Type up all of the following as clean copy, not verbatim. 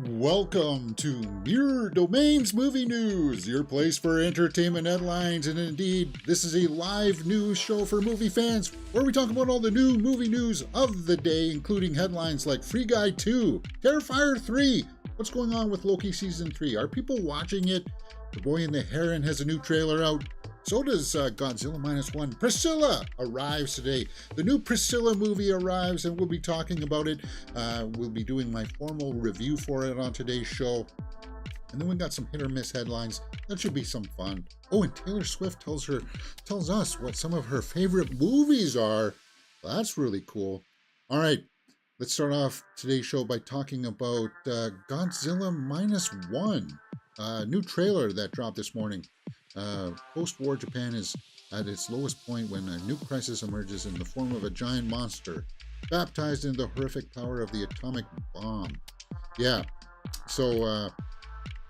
Welcome to Mirror Domains Movie News, your place for entertainment headlines. And indeed, this is a live news show for movie fans where we talk about all the new movie news of the day, including headlines like Free Guy 2, Terrifier 3, what's going on with Loki Season 3, are people watching it? The Boy and the Heron has a new trailer out. So does Godzilla Minus One. Priscilla arrives today. The new Priscilla movie arrives, and we'll be talking about it. We'll be doing my formal review for it on today's show. And then we got some hit or miss headlines. That should be some fun. Oh, and Taylor Swift tells us what some of her favorite movies are. That's really cool. All right, let's start off today's show by talking about Godzilla Minus One. New trailer that dropped this morning. Post-war Japan is at its lowest point when a new crisis emerges in the form of a giant monster, baptized in the horrific power of the atomic bomb. Yeah, so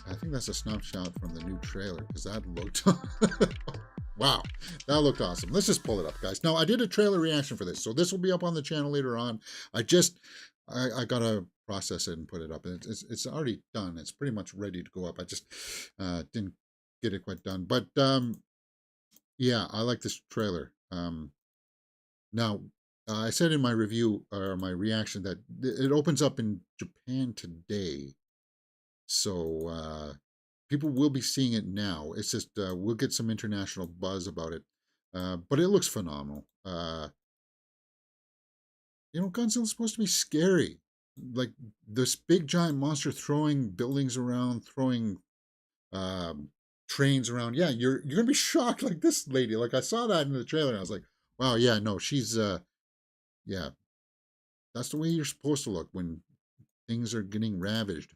I think that's a snapshot from the new trailer, because that looked... Wow, that looked awesome. Let's just pull it up, guys. Now, I did a trailer reaction for this, so this will be up on the channel later on. I gotta process it and put it up. It's already done. It's pretty much ready to go up. I just didn't get it quite done. But yeah, I like this trailer. Now, I said in my review, or my reaction, that it opens up in Japan today. So people will be seeing it now. It's just we'll get some international buzz about it. But it looks phenomenal. Godzilla's supposed to be scary. Like this big giant monster throwing buildings around, throwing trains around. Yeah, you're gonna be shocked like this lady. Like I saw that in the trailer and I was like, wow, yeah, no, she's yeah, that's the way you're supposed to look when things are getting ravaged.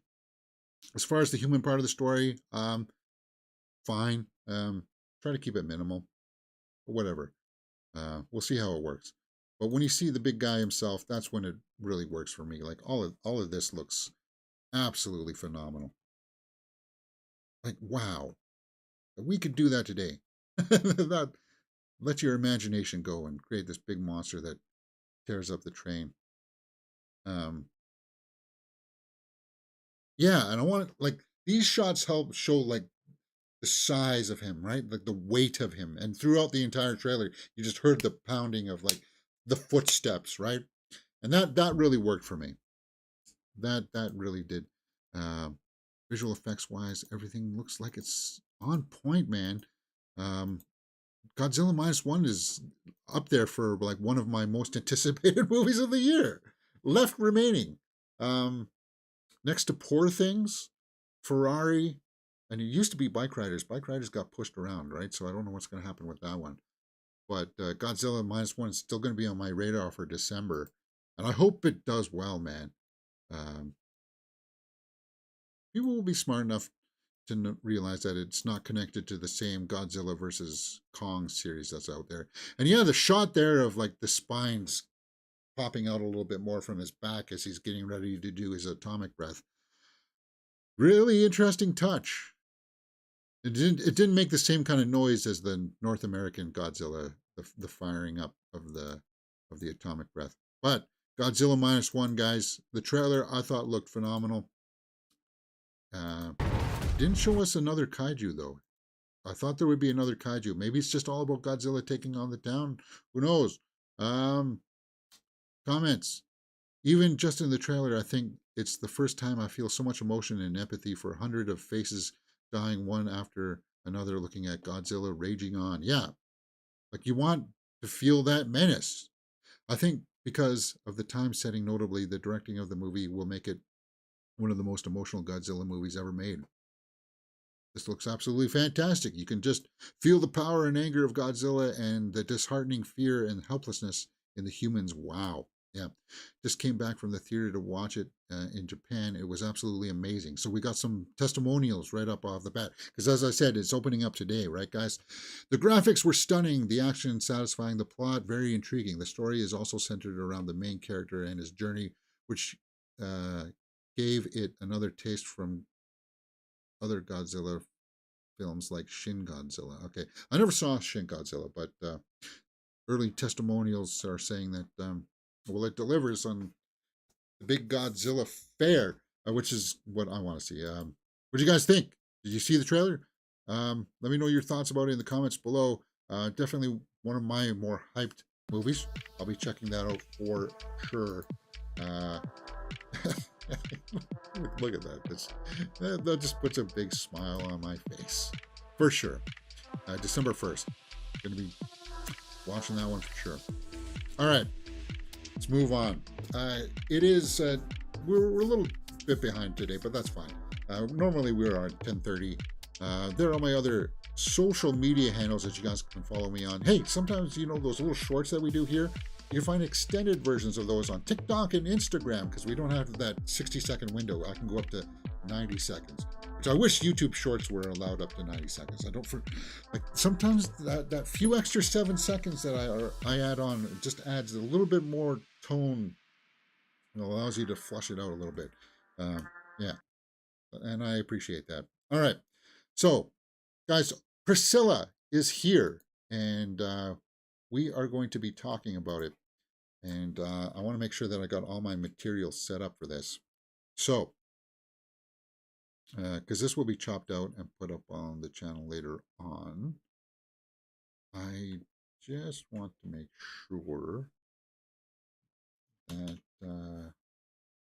As far as the human part of the story, fine. Try to keep it minimal, but whatever. We'll see how it works. But when you see the big guy himself, that's when it really works for me. Like all of this looks absolutely phenomenal. Like wow, we could do that today. That let your imagination go and create this big monster that tears up the train. Yeah, and I want like these shots help show like the size of him, right? Like the weight of him. And throughout the entire trailer, you just heard the pounding of like the footsteps, right? And that really worked for me. That really did. Visual effects wise, everything looks like it's on point, man. Godzilla Minus One is up there for like one of my most anticipated movies of the year. Left remaining. Next to Poor Things, Ferrari, and it used to be Bike Riders. Bike Riders got pushed around, right? So I don't know what's going to happen with that one. But Godzilla Minus One is still going to be on my radar for December. And I hope it does well, man. People will be smart enough to realize that it's not connected to the same Godzilla versus Kong series that's out there. And yeah, the shot there of like the spines popping out a little bit more from his back as he's getting ready to do his atomic breath. Really interesting touch. It didn't make the same kind of noise as the North American Godzilla, the firing up of the atomic breath. But Godzilla Minus One, guys, the trailer I thought looked phenomenal. Didn't show us another kaiju though. I thought there would be another kaiju. Maybe it's just all about Godzilla taking on the town. Who knows? Comments. Even just in the trailer, I think it's the first time I feel so much emotion and empathy for 100 of faces dying one after another, looking at Godzilla raging on. Yeah, like you want to feel that menace. I think because of the time setting, notably, the directing of the movie will make it one of the most emotional Godzilla movies ever made. This looks absolutely fantastic. You can just feel the power and anger of Godzilla and the disheartening fear and helplessness in the humans. Wow. Yeah. Just came back from the theater to watch it in Japan. It was absolutely amazing. So we got some testimonials right up off the bat. Because as I said, it's opening up today, right, guys? The graphics were stunning. The action satisfying. The plot very intriguing. The story is also centered around the main character and his journey, which gave it another taste from other Godzilla films like Shin Godzilla. Okay, I never saw Shin Godzilla, but early testimonials are saying that well, it delivers on the big Godzilla fair. which is what I want to see. What do you guys think? Did you see the trailer? Let me know your thoughts about it in the comments below. Definitely one of my more hyped movies. I'll be checking that out for sure. Look at that. That just puts a big smile on my face. For sure. December 1st. Going to be watching that one for sure. All right. Let's move on. It is, we're a little bit behind today, but that's fine. Normally we're on 10:30. There are my other social media handles that you guys can follow me on. Hey, sometimes, you know, those little shorts that we do here, you can find extended versions of those on TikTok and Instagram, because we don't have that 60-second window. I can go up to 90 seconds, which I wish YouTube Shorts were allowed up to 90 seconds. I don't, like, sometimes that few extra 7 seconds that I add on just adds a little bit more tone and allows you to flush it out a little bit. Yeah, and I appreciate that. All right, so guys, Priscilla is here, and we are going to be talking about it. And I want to make sure that I got all my materials set up for this. So, because this will be chopped out and put up on the channel later on, I just want to make sure that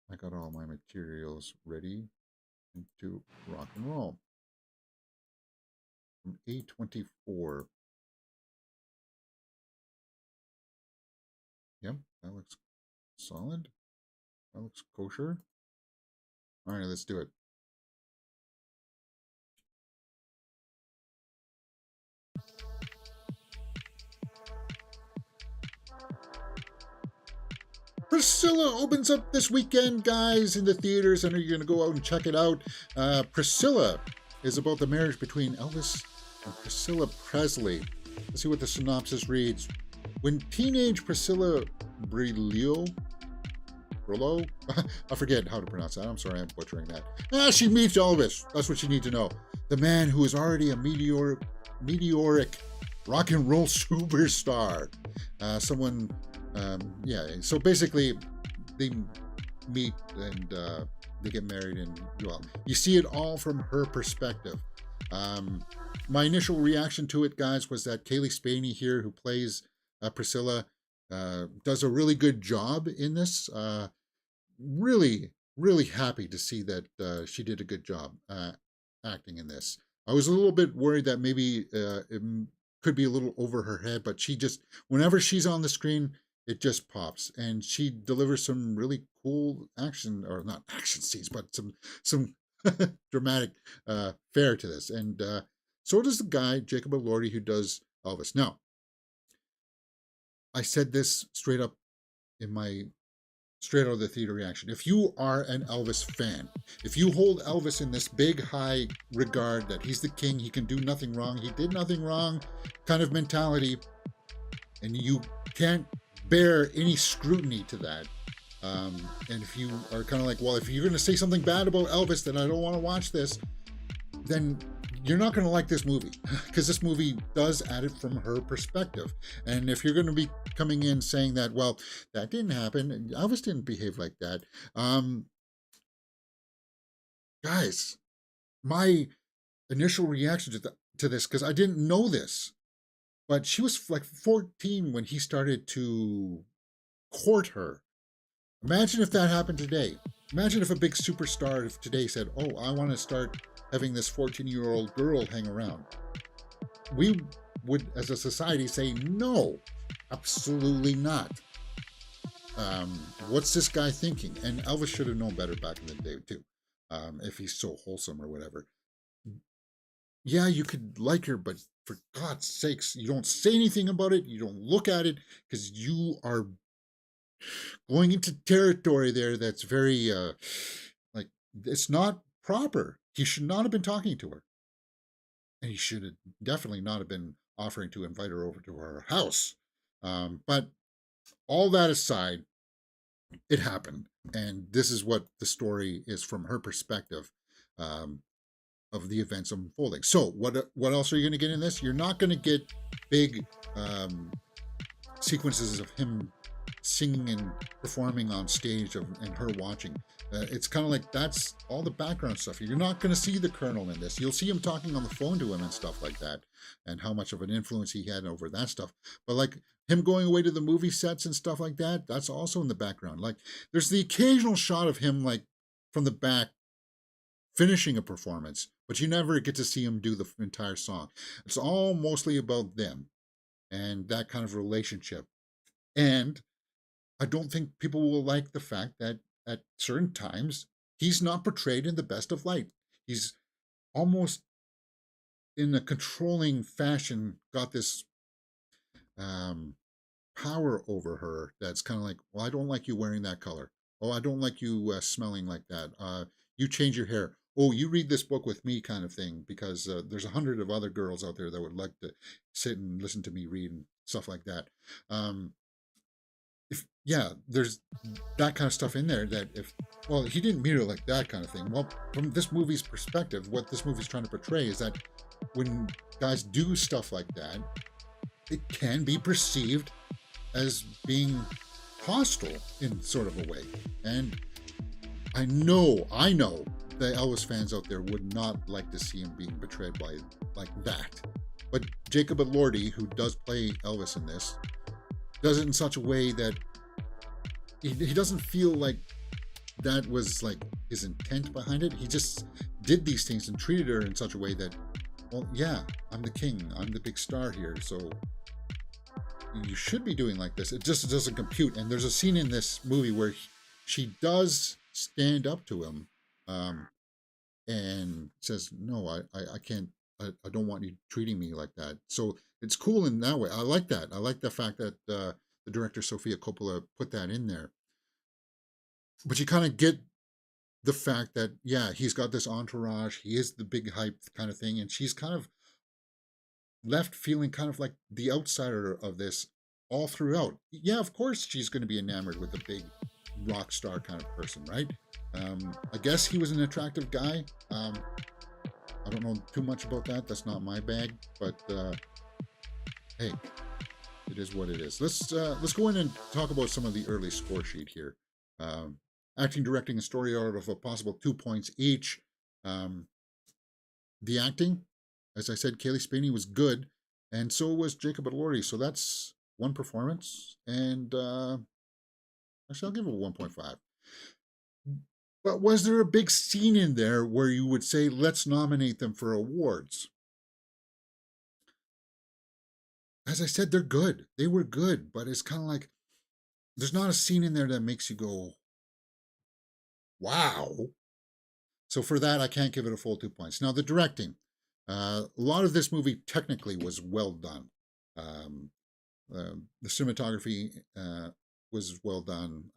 I got all my materials ready to rock and roll. From A24. Yep, that looks solid. That looks kosher. All right, let's do it. Priscilla opens up this weekend, guys, in the theaters, and you're going to go out and check it out. Priscilla is about the marriage between Elvis and Priscilla Presley. Let's see what the synopsis reads. When teenage Priscilla Brillo, I forget how to pronounce that. I'm sorry, I'm butchering that. She meets Elvis. That's what you need to know. The man who is already a meteoric rock and roll superstar. Yeah, so basically they meet and they get married, and well, you see it all from her perspective. My initial reaction to it, guys, was that Kaylee Spaney here, who plays Priscilla, does a really good job in this. Really, really happy to see that she did a good job acting in this. I was a little bit worried that maybe it could be a little over her head, but she just, whenever she's on the screen, it just pops, and she delivers some really cool action, or not action scenes, but some dramatic fare to this. And so does the guy, Jacob Elordi, who does Elvis. Now, I said this straight up in my straight out of the theater reaction. If you are an Elvis fan, if you hold Elvis in this big high regard that he's the king, he can do nothing wrong, he did nothing wrong kind of mentality, and you can't bear any scrutiny to that, and if you are kind of like, well, if you're going to say something bad about Elvis, then I don't want to watch this, then you're not going to like this movie, because this movie does add it from her perspective. And if you're going to be coming in saying that, well, that didn't happen, Elvis didn't behave like that, guys, my initial reaction to this, because I didn't know this, but she was like 14 when he started to court her. Imagine if that happened today. Imagine if a big superstar of today said, oh, I want to start having this 14-year-old girl hang around. We would, as a society, say, no, absolutely not. What's this guy thinking? And Elvis should have known better back in the day, too, if he's so wholesome or whatever. Yeah, you could like her, but for God's sakes, you don't say anything about it. You don't look at it, because you are going into territory there that's very, like, it's not proper. He should not have been talking to her. And he should have definitely not have been offering to invite her over to her house. But all that aside, it happened. And this is what the story is from her perspective. Of the events unfolding. So what else are you going to get in this? You're not going to get big sequences of him singing and performing on stage and her watching. It's kind of like that's all the background stuff. You're not going to see the Colonel in this. You'll see him talking on the phone to him and stuff like that, and how much of an influence he had over that stuff. But like him going away to the movie sets and stuff like that, that's also in the background. Like there's the occasional shot of him like from the back finishing a performance, but you never get to see him do the entire song. It's all mostly about them and that kind of relationship. And I don't think people will like the fact that at certain times he's not portrayed in the best of light. He's almost in a controlling fashion got this power over her that's kind of like, well, I don't like you wearing that color. Oh, I don't like you smelling like that. You change your hair. Oh, you read this book with me kind of thing, because there's 100 of other girls out there that would like to sit and listen to me read and stuff like that. There's that kind of stuff in there that well, he didn't mean it like that kind of thing. Well, from this movie's perspective, what this movie's trying to portray is that when guys do stuff like that, it can be perceived as being hostile in sort of a way. And I know the Elvis fans out there would not like to see him being betrayed by like that. But Jacob Elordi, who does play Elvis in this, does it in such a way that he doesn't feel like that was like his intent behind it. He just did these things and treated her in such a way that, well, yeah, I'm the king, I'm the big star here, so you should be doing like this. It just doesn't compute. And there's a scene in this movie where she does stand up to him and says, no, I can't, I don't want you treating me like that. So it's cool in that way. I like that. I like the fact that the director Sofia Coppola put that in there. But you kind of get the fact that, yeah, he's got this entourage. He is the big hype kind of thing. And she's kind of left feeling kind of like the outsider of this all throughout. Yeah, of course she's going to be enamored with a big rock star kind of person, right? I guess he was an attractive guy. I don't know too much about that. That's not my bag. But hey, it is what it is. Let's go in and talk about some of the early score sheet here. Acting, directing, and story out of a possible 2 points each. The acting, as I said, Kaylee Spaney was good, and so was Jacob Elordi. So that's one performance, and actually I'll give it a 1.5. But was there a big scene in there where you would say, let's nominate them for awards? As I said, they're good. They were good, but it's kind of like, there's not a scene in there that makes you go, wow. So for that, I can't give it a full 2 points. Now, the directing. A lot of this movie technically was well done. The cinematography was well done.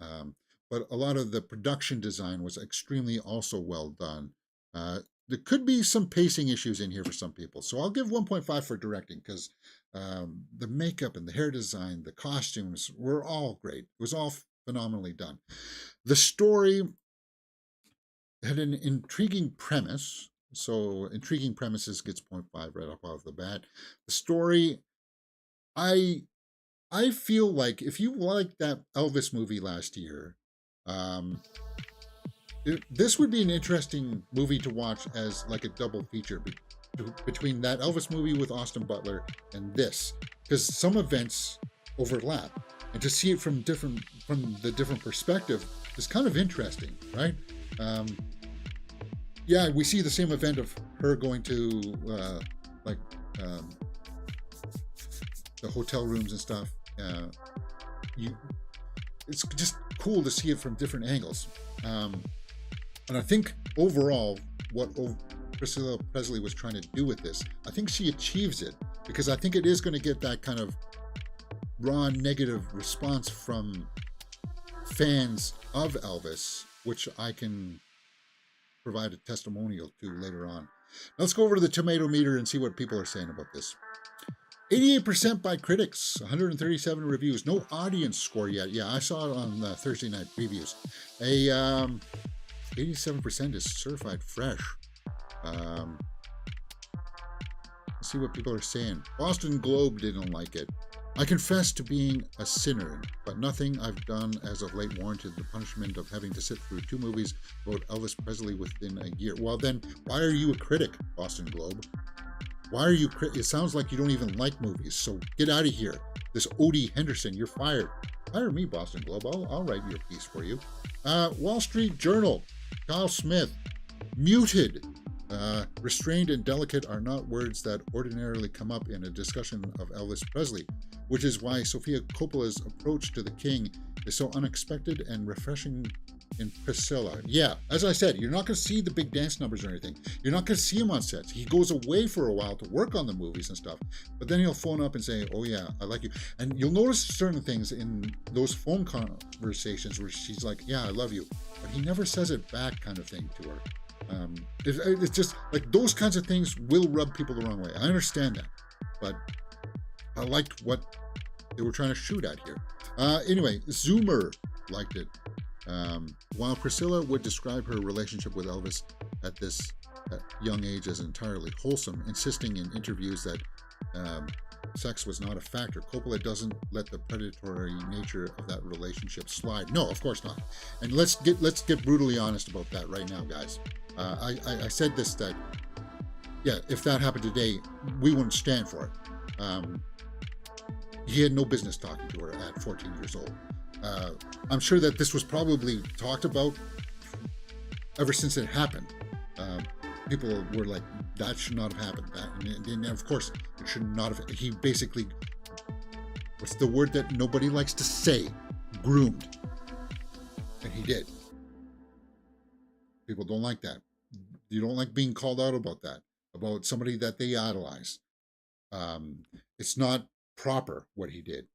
But a lot of the production design was extremely also well done. There could be some pacing issues in here for some people. So I'll give 1.5 for directing, because the makeup and the hair design, the costumes were all great. It was all phenomenally done. The story had an intriguing premise. So intriguing premises gets 0.5 right off the bat. The story, I feel like if you liked that Elvis movie last year, this would be an interesting movie to watch as like a double feature between that Elvis movie with Austin Butler and this, because some events overlap, and to see it from the different perspective is kind of interesting, right? Yeah, we see the same event of her going to the hotel rooms and stuff. It's just cool to see it from different angles. And I think overall, what Priscilla Presley was trying to do with this, I think she achieves it, because I think it is going to get that kind of raw negative response from fans of Elvis, which I can provide a testimonial to later on. Now let's go over to the tomato meter and see what people are saying about this. 88% by critics, 137 reviews. No audience score yet. Yeah, I saw it on Thursday night previews. 87% is certified fresh. Let's see what people are saying. Boston Globe didn't like it. I confess to being a sinner, but nothing I've done as of late warranted the punishment of having to sit through 2 movies about Elvis Presley within a year. Well, then, why are you a critic, Boston Globe? Why are you? It sounds like you don't even like movies. So get out of here. This Odie Henderson, you're fired. Hire me, Boston Globe. I'll write your piece for you. Wall Street Journal. Kyle Smith. Muted. Restrained and delicate are not words that ordinarily come up in a discussion of Elvis Presley, which is why Sofia Coppola's approach to the king is so unexpected and refreshing in Priscilla. Yeah, as I said, you're not going to see the big dance numbers or anything. You're not going to see him on sets. He goes away for a while to work on the movies and stuff, but then he'll phone up and say, oh yeah, I like you. And you'll notice certain things in those phone conversations where she's like, yeah, I love you, but he never says it back, kind of thing to her. It's just like those kinds of things will rub people the wrong way. I understand that, but I liked what they were trying to shoot at here. Anyway, Zoomer liked it. While Priscilla would describe her relationship with Elvis at this young age as entirely wholesome, insisting in interviews that sex was not a factor, Coppola doesn't let the predatory nature of that relationship slide. No, of course not. And let's get brutally honest about that right now, guys. I said this, that yeah, if that happened today, we wouldn't stand for it. He had no business talking to her at 14 years old. I'm sure that this was probably talked about ever since it happened. People were like, that should not have happened. And of course, it should not have. He basically, what's the word that nobody likes to say? Groomed. And he did. People don't like that. You don't like being called out about that, about somebody that they idolize. It's not proper what he did.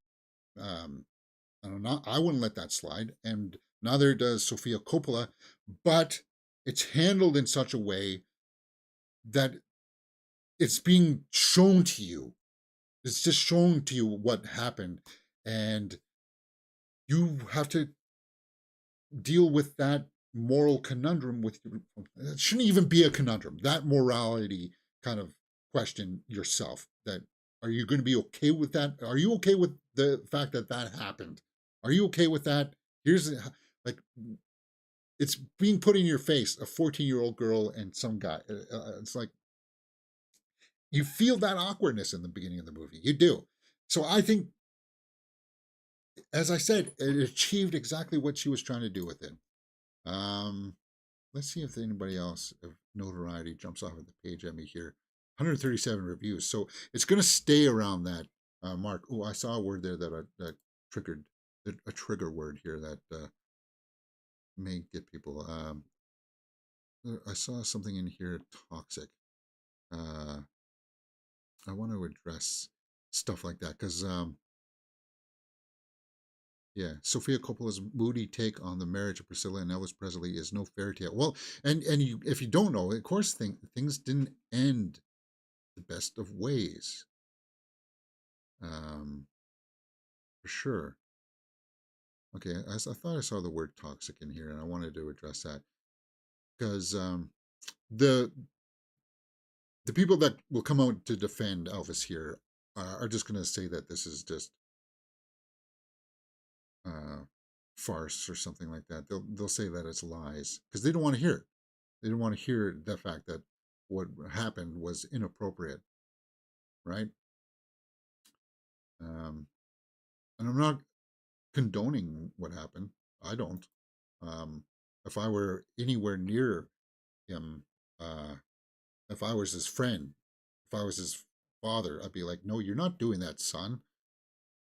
I wouldn't let that slide, and neither does Sofia Coppola, but it's handled in such a way that it's being shown to you. It's just shown to you what happened, and you have to deal with that moral conundrum with your, it shouldn't even be a conundrum, that morality kind of question yourself, that are you going to be okay with that? Are you okay with the fact that that happened? Are you okay with that? Here's like, it's being put in your face, a 14-year-old girl and some guy. It's like, you feel that awkwardness in the beginning of the movie. You do. So I think, as I said, it achieved exactly what she was trying to do with it. Let's see if anybody else of notoriety jumps off of the page at me here. 137 reviews. So it's going to stay around that mark. Oh, I saw a word there that triggered a trigger word here that may get people. I saw something in here, toxic. I want to address stuff like that because, yeah, Sofia Coppola's moody take on the marriage of Priscilla and Elvis Presley is no fairy tale. Well, and you, if you don't know, of course, things didn't end the best of ways. For sure. Okay, I thought I saw the word toxic in here, and I wanted to address that because the people that will come out to defend Elvis here are just going to say that this is just farce or something like that. They'll say that it's lies because they don't want to hear it. They don't want to hear the fact that what happened was inappropriate, right? And I'm not condoning what happened. I don't. If I were anywhere near him, if I was his friend, if I was his father, I'd be like, no, you're not doing that, son.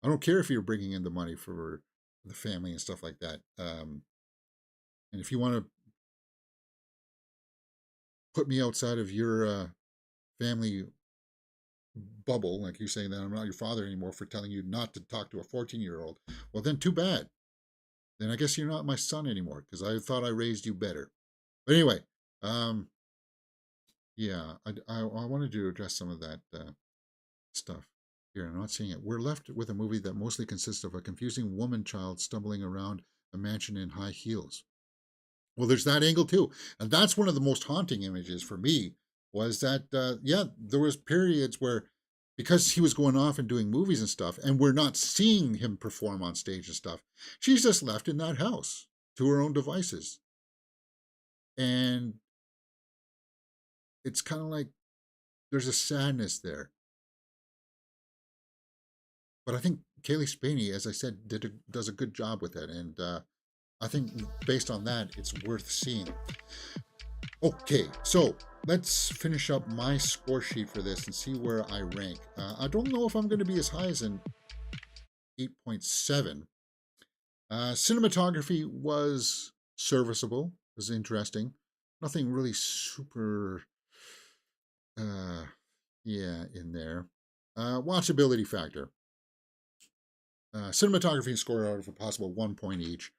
I don't care if you're bringing in the money for the family and stuff like that. And if you want to put me outside of your family bubble, like you saying that I'm not your father anymore for telling you not to talk to a 14-year-old, well, then too bad. Then I guess you're not my son anymore because I thought I raised you better. But anyway, yeah, I wanted to address some of that stuff here. I'm not seeing it. We're left with a movie that mostly consists of a confusing woman child stumbling around a mansion in high heels. Well, there's that angle too. And that's one of the most haunting images for me was that, yeah, there was periods where because he was going off and doing movies and stuff, and we're not seeing him perform on stage and stuff, she's just left in that house to her own devices. And it's kind of like there's a sadness there. But I think Kaylee Spaney, as I said, does a good job with it. And I think based on that, it's worth seeing. Okay, so let's finish up my score sheet for this and see where I rank. I don't know if I'm going to be as high as an 8.7. Cinematography was serviceable, was interesting. Nothing really super, in there. Watchability factor. Cinematography and score out of a possible 1 point each.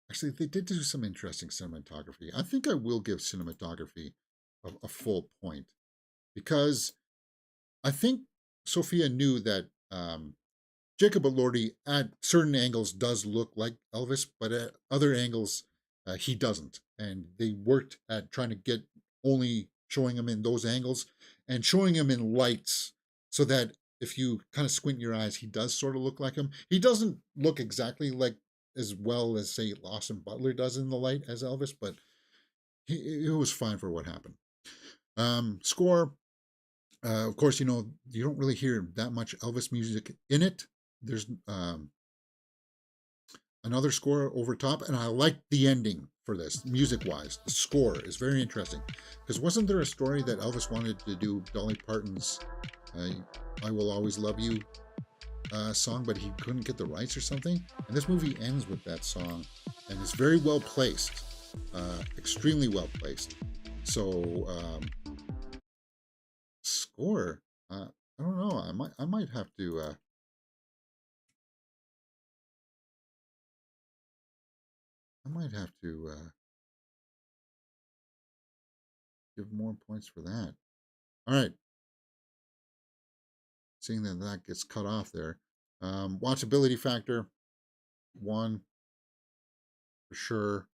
Actually, they did do some interesting cinematography. I think I will give cinematography a full point, because I think Sophia knew that Jacob Elordi at certain angles does look like Elvis, but at other angles he doesn't. And they worked at trying to get only showing him in those angles and showing him in lights, so that if you kind of squint your eyes, he does sort of look like him. He doesn't look exactly like as well as, say, Lawson Butler does in the light as Elvis, but it was fine for what happened. Score, of course, you don't really hear that much Elvis music in it. There's another score over top, and I like the ending for this, music-wise. The score is very interesting, because wasn't there a story that Elvis wanted to do Dolly Parton's I Will Always Love You song, but he couldn't get the rights or something? And this movie ends with that song, and it's very well placed, extremely well placed. So score, I don't know, I might have to give more points for that. All right, seeing that gets cut off there. Watchability factor, 1 for sure.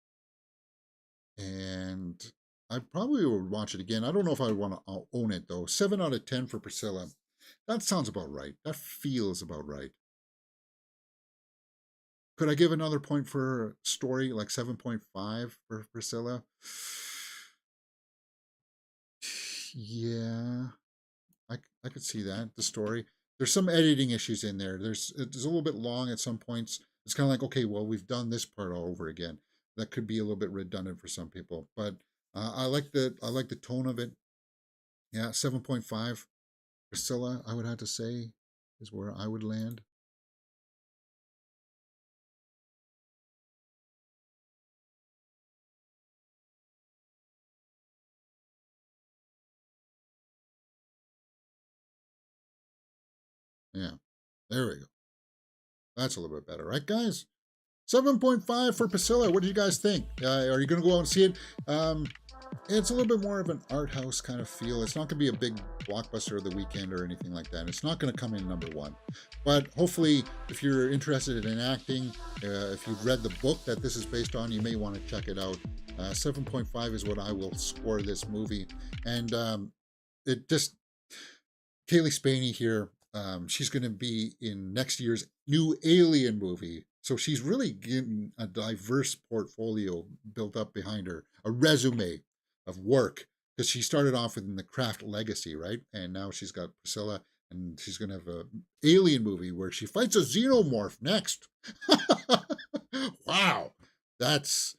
And I probably would watch it again. I don't know if I want to own it, though. 7 out of 10 for Priscilla. That sounds about right. That feels about right. Could I give another point for story, like 7.5 for Priscilla? Yeah, I could see that. The story, there's some editing issues in there. It's a little bit long at some points. It's kind of like, okay, well, we've done this part all over again. That could be a little bit redundant for some people, but I like the tone of it. Yeah, 7.5. Priscilla, I would have to say, is where I would land. Yeah, there we go. That's a little bit better, right, guys? 7.5 for Priscilla. What do you guys think? Are you going to go out and see it? It's a little bit more of an art house kind of feel. It's not going to be a big blockbuster of the weekend or anything like that. It's not going to come in #1. But hopefully, if you're interested in acting, if you've read the book that this is based on, you may want to check it out. 7.5 is what I will score this movie. And it just, Kaylee Spaney here, she's going to be in next year's new Alien movie. So she's really getting a diverse portfolio built up behind her, a resume of work, because she started off in the Craft legacy, right? And now she's got Priscilla, and she's going to have an Alien movie where she fights a xenomorph next. Wow, that's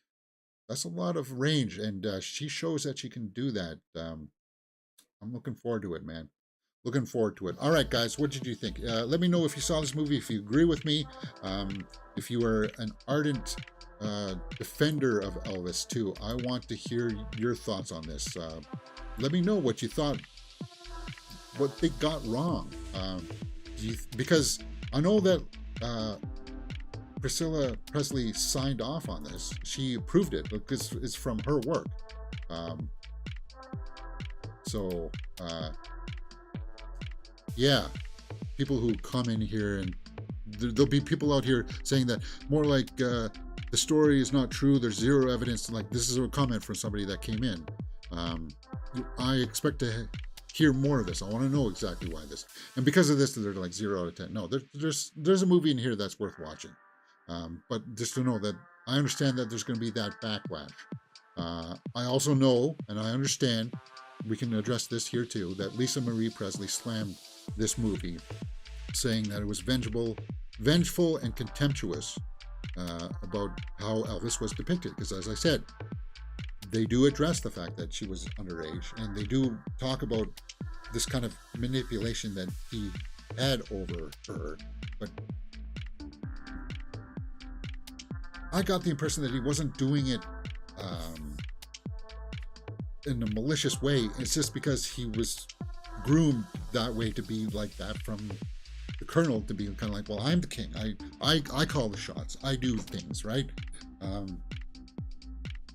a lot of range, and she shows that she can do that. I'm looking forward to it, man. Looking forward to it. All right, guys, what did you think? Let me know if you saw this movie, if you agree with me, if you are an ardent defender of Elvis too. I want to hear your thoughts on this. Let me know what you thought, what they got wrong. Because I know that Priscilla Presley signed off on this. She approved it because it's from her work. Yeah, people who come in here, and there'll be people out here saying that more like the story is not true, there's zero evidence. Like, this is a comment from somebody that came in. I expect to hear more of this. I want to know exactly why this. And because of this, they're like 0 out of 10. No, there's a movie in here that's worth watching. But just to know that I understand that there's going to be that backlash. I also know, and I understand, we can address this here too, that Lisa Marie Presley slammed this movie, saying that it was vengeful and contemptuous about how Elvis was depicted. Because as I said, they do address the fact that she was underage, and they do talk about this kind of manipulation that he had over her. But I got the impression that he wasn't doing it in a malicious way. It's just because he was groomed that way to be like that from the Colonel, to be kind of like, well, I'm the king. I call the shots. I do things, right?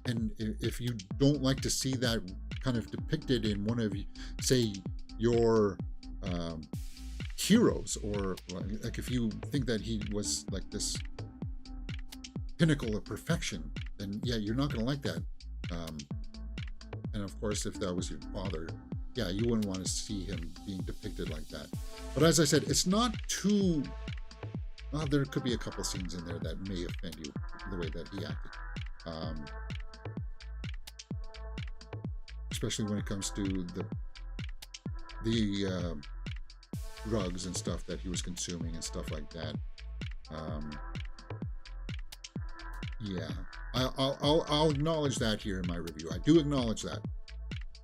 And if you don't like to see that kind of depicted in one of, say, your heroes, or like if you think that he was like this pinnacle of perfection, then yeah, you're not going to like that. And of course, if that was your father, yeah, you wouldn't want to see him being depicted like that. But as I said, it's not too... Well, there could be a couple scenes in there that may offend you, the way that he acted. Especially when it comes to the drugs and stuff that he was consuming and stuff like that. Yeah, I'll acknowledge that here in my review. I do acknowledge that.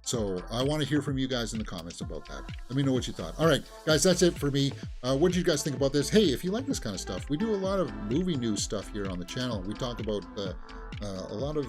So I want to hear from you guys in the comments about that. Let me know what you thought. All right, guys, that's it for me. What did you guys think about this? Hey, if you like this kind of stuff, we do a lot of movie news stuff here on the channel. We talk about a lot of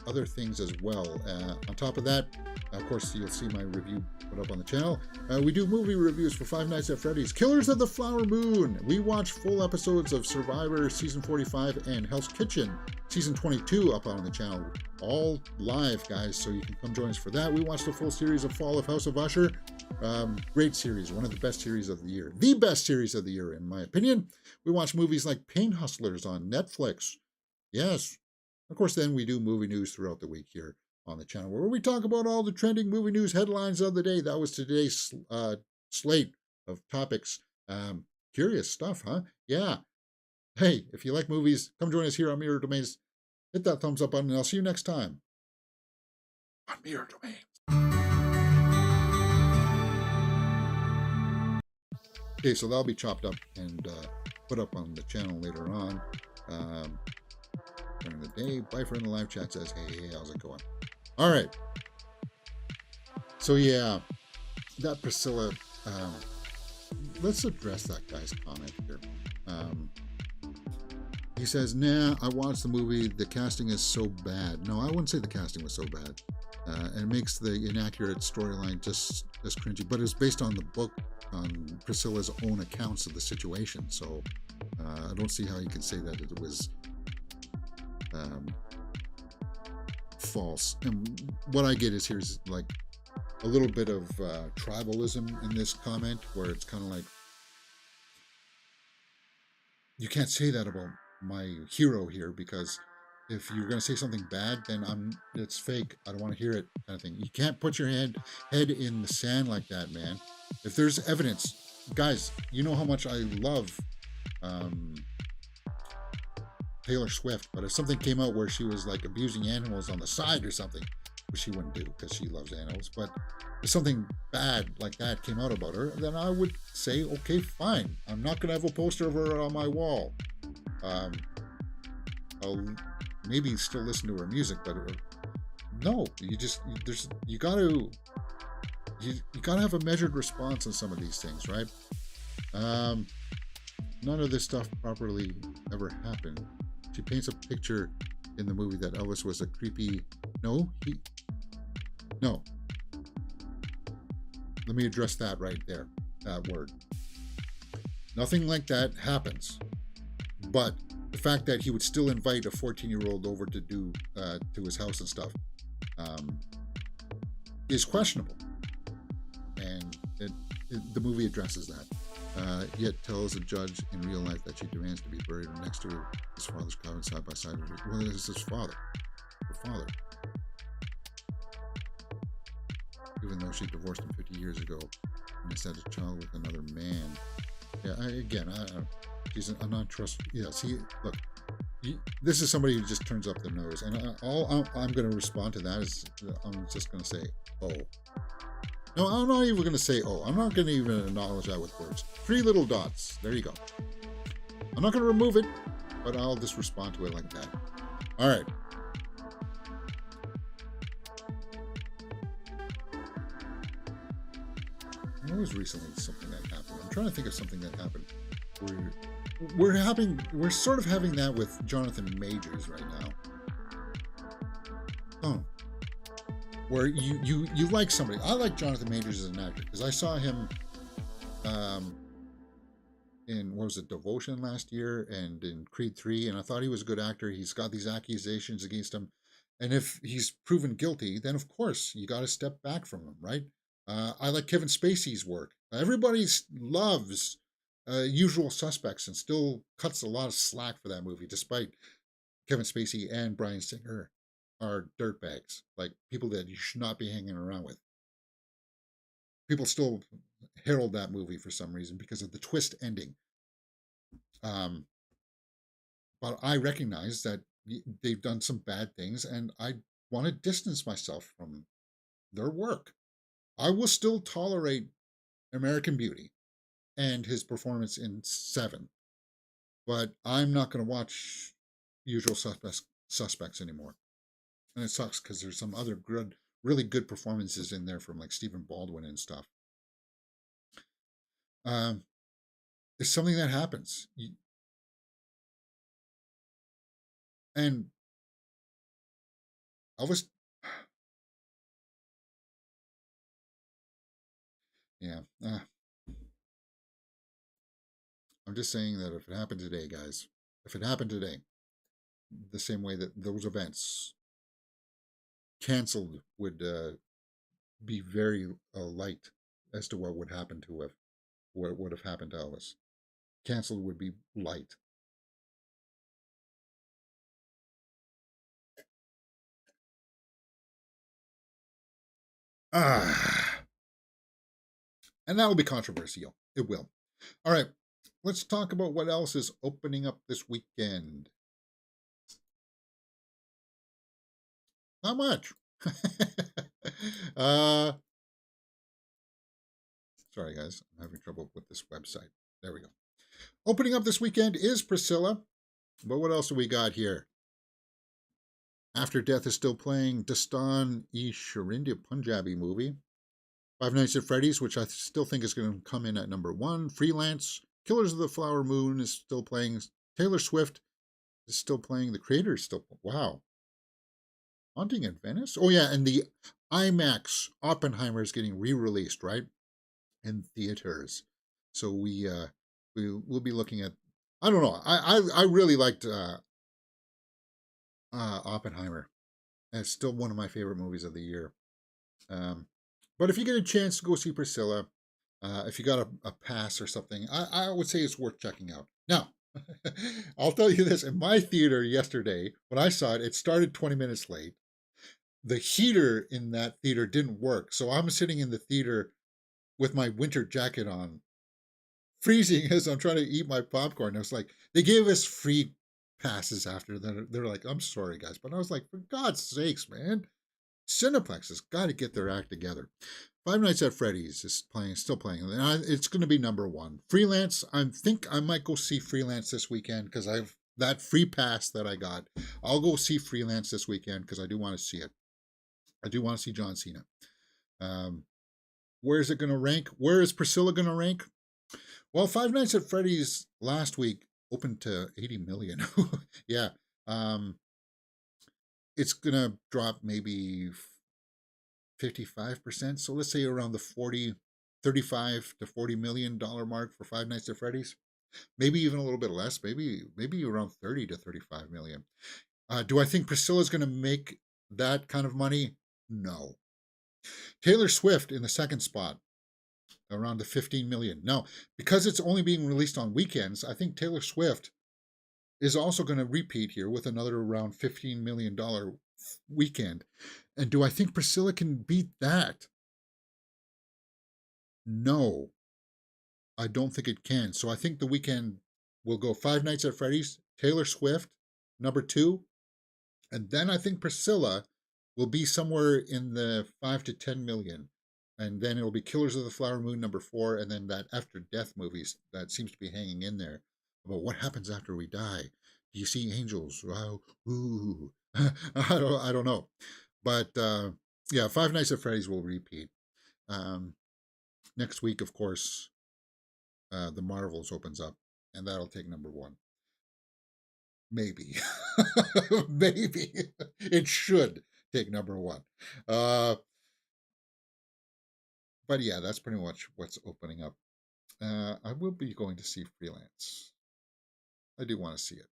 other things as well. On top of that, of course, you'll see my review put up on the channel. We do movie reviews for Five Nights at Freddy's, Killers of the Flower Moon. We watch full episodes of Survivor Season 45 and Hell's Kitchen Season 22 up on the channel. All live, guys, so you can come join us for that. We watched the full series of Fall of House of Usher. Great series, one of the best series of the year. The best series of the year, in my opinion. We watch movies like Pain Hustlers on Netflix. Yes. Of course, then we do movie news throughout the week here on the channel, where we talk about all the trending movie news headlines of the day. That was today's slate of topics. Curious stuff, huh? Yeah. Hey, if you like movies, come join us here on Mirror Domains. Hit that thumbs up button, and I'll see you next time on Mirror Domains. Okay, so that'll be chopped up and put up on the channel later on. During the day, Bifer in the live chat says, hey, how's it going? All right. So yeah, that Priscilla, let's address that guy's comment here. He says, nah, I watched the movie. The casting is so bad. No, I wouldn't say the casting was so bad. And it makes the inaccurate storyline just as cringy. But it's based on the book, on Priscilla's own accounts of the situation. So I don't see how you can say that it was false. And what I get is here's like a little bit of tribalism in this comment, where it's kind of like, you can't say that about my hero here, because if you're going to say something bad, then it's fake. I don't want to hear it, kind of thing. You can't put your head in the sand like that, man. If there's evidence, guys, you know how much I love Taylor Swift, but if something came out where she was like abusing animals on the side or something, which she wouldn't do because she loves animals, but if something bad like that came out about her, then I would say, okay, fine. I'm not going to have a poster of her on my wall. I'll maybe still listen to her music, but no, you gotta have a measured response on some of these things, right? None of this stuff properly ever happened. She paints a picture in the movie that Elvis was a creepy... No. Let me address that right there, that word. Nothing like that happens. But the fact that he would still invite a 14-year-old over to do to his house and stuff is questionable. And the movie addresses that. Yet tells a judge in real life that she demands to be buried next to his father's cabin side by side. Well, it's his father. Her father. even though she divorced him 50 years ago and has had a child with another man. Yeah, I'm not trust. Yeah, see, look, this is somebody who just turns up the nose, and I'm going to respond to that is I'm just going to say, oh. No, I'm not even going to say, oh. I'm not going to even acknowledge that with words. 3 little dots. There you go. I'm not going to remove it, but I'll just respond to it like that. All right. There was recently something that happened. I'm trying to think of something that happened. We're sort of having that with Jonathan Majors right now. Oh. Where you like somebody. I like Jonathan Majors as an actor because I saw him in, what was it, Devotion last year and in Creed 3, and I thought he was a good actor. He's got these accusations against him, and if he's proven guilty, then of course you got to step back from him, right? I like Kevin Spacey's work. Everybody loves Usual Suspects and still cuts a lot of slack for that movie, despite Kevin Spacey and Bryan Singer are dirtbags, like people that you should not be hanging around with. People still herald that movie for some reason because of the twist ending. But I recognize that they've done some bad things, and I want to distance myself from their work. I will still tolerate American Beauty and his performance in Seven, but I'm not going to watch Usual Suspects anymore. And it sucks because there's some other good, really good performances in there from like Stephen Baldwin and stuff. It's something that happens. And Elvis, yeah. I'm just saying that if it happened today, guys, if it happened today, the same way that those events canceled would be very light as to what would happen to what would have happened to Elvis. Canceled would be light. And that will be controversial. It will. All right. Let's talk about what else is opening up this weekend. Not much. Sorry, guys. I'm having trouble with this website. There we go. Opening up this weekend is Priscilla. But what else do we got here? After Death is still playing Dastan-e-Sharindi, Punjabi movie. Five Nights at Freddy's, which I still think is going to come in at number 1. Freelance. Killers of the Flower Moon is still playing. Taylor Swift is still playing. The Creator is still. Wow. Haunting at Venice? Oh, yeah. And the IMAX Oppenheimer is getting re-released, right? In theaters. So we'll be looking at. I don't know. I really liked Oppenheimer. And it's still one of my favorite movies of the year. But if you get a chance to go see Priscilla, if you got a pass or something, I would say it's worth checking out. Now, I'll tell you this. In my theater yesterday, when I saw it, it started 20 minutes late. The heater in that theater didn't work. So I'm sitting in the theater with my winter jacket on, freezing as I'm trying to eat my popcorn. I was like, they gave us free passes after that. They're like, I'm sorry, guys. But I was like, for God's sakes, man. Cineplex has got to get their act together. Five Nights at Freddy's is still playing. It's going to be number 1. Freelance, I think I might go see Freelance this weekend because I've that free pass that I got. I'll go see Freelance this weekend because I do want to see it. I do want to see John Cena. Where is it going to rank? Where is Priscilla going to rank? Well, Five Nights at Freddy's last week opened to 80 million. Yeah. It's going to drop maybe 55%. So let's say around the $35 to $40 million mark for Five Nights at Freddy's. Maybe even a little bit less. Maybe around 30 to 35 million. Do I think Priscilla's going to make that kind of money? No. Taylor Swift in the second spot, around the 15 million. Now, because it's only being released on weekends, I think Taylor Swift is also going to repeat here with another around $15 million weekend. And do I think Priscilla can beat that? No, I don't think it can. So I think the weekend will go Five Nights at Freddy's, Taylor Swift, number two, and then I think Priscilla will be somewhere in the 5 to 10 million. And then it'll be Killers of the Flower Moon number four, and then that After Death movies that seems to be hanging in there about what happens after we die. Do you see angels? Wow, ooh, I don't know, but yeah, Five Nights at Freddy's will repeat. Um, Next week, of course, the Marvels opens up, and that'll take number one. Maybe, maybe it should take number one. Uh, but yeah, that's pretty much what's opening up. I will be going to see Freelance. I do want to see it.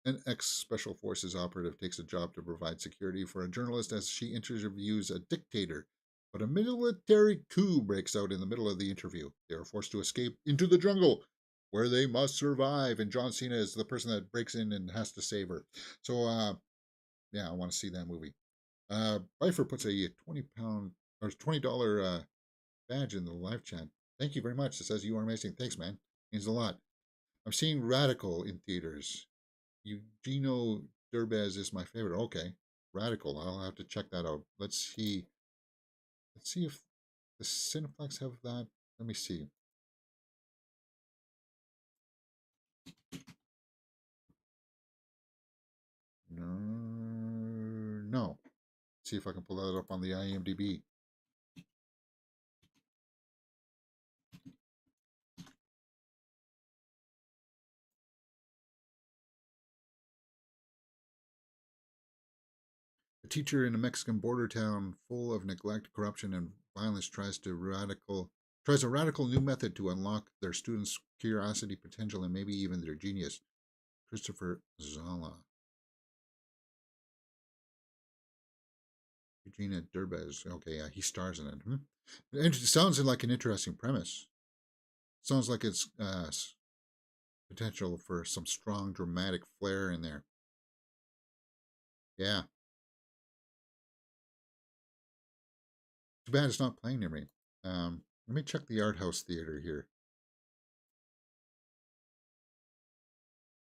An ex Special Forces operative takes a job to provide security for a journalist as she interviews a dictator. But a military coup breaks out in the middle of the interview. They are forced to escape into the jungle, where they must survive. And John Cena is the person that breaks in and has to save her. So, yeah, I want to see that movie. Bifer puts a £20 or $20 badge in the live chat. Thank you very much. It says you are amazing. Thanks, man. Means a lot. I'm seeing Radical in theaters. Eugenio Derbez is my favorite. Okay, Radical. I'll have to check that out. Let's see. Let's see if the Cineplex have that. Let me see. No, no. See if I can pull that up on the IMDb. A teacher in a Mexican border town full of neglect, corruption, and violence tries a radical new method to unlock their students' curiosity, potential, and maybe even their genius. Christopher Zala. Eugenia Derbez. Okay, yeah, he stars in it. It sounds like an interesting premise. Sounds like it's potential for some strong dramatic flair in there. Yeah. Too bad it's not playing near me. Let me check the art house theater here.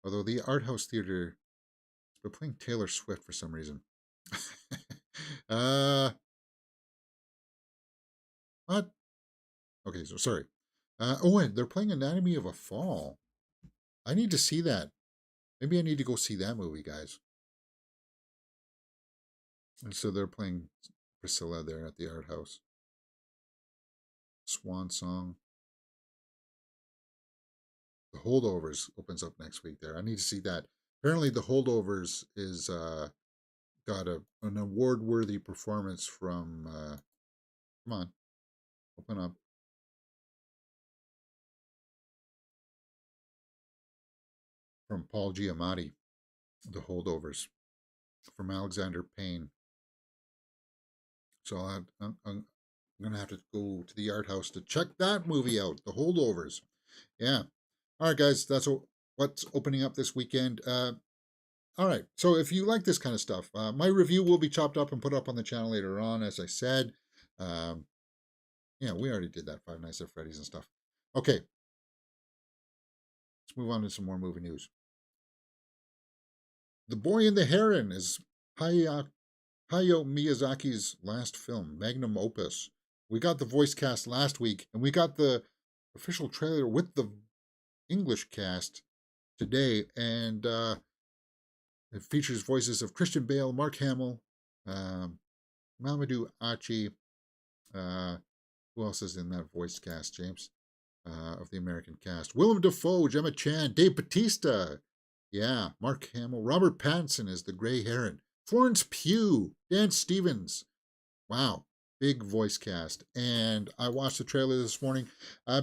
Although the art house theater, they're playing Taylor Swift for some reason. uh, what? Okay, so sorry. Oh, and they're playing Anatomy of a Fall. I need to see that. Maybe I need to go see that movie, guys. And so they're playing Priscilla there at the art house. Swan Song. The Holdovers opens up next week there. I need to see that. Apparently, The Holdovers is got an award worthy performance from. Come on, open up. From Paul Giamatti, The Holdovers, from Alexander Payne. So I'm going to have to go to the art house to check that movie out, The Holdovers. Yeah. All right, guys, that's what's opening up this weekend. All right, so if you like this kind of stuff, my review will be chopped up and put up on the channel later on, as I said. Yeah, we already did that, Five Nights at Freddy's and stuff. Okay, let's move on to some more movie news. The Boy and the Heron is Hayao Miyazaki's last film, magnum opus. We got the voice cast last week, and we got the official trailer with the English cast today, and it features voices of Christian Bale, Mark Hamill, Mamadou Achi. Who else is in that voice cast, James? Of the American cast. Willem Dafoe, Gemma Chan, Dave Bautista. Yeah, Mark Hamill. Robert Pattinson is the Grey Heron. Florence Pugh, Dan Stevens. Wow, big voice cast. And I watched the trailer this morning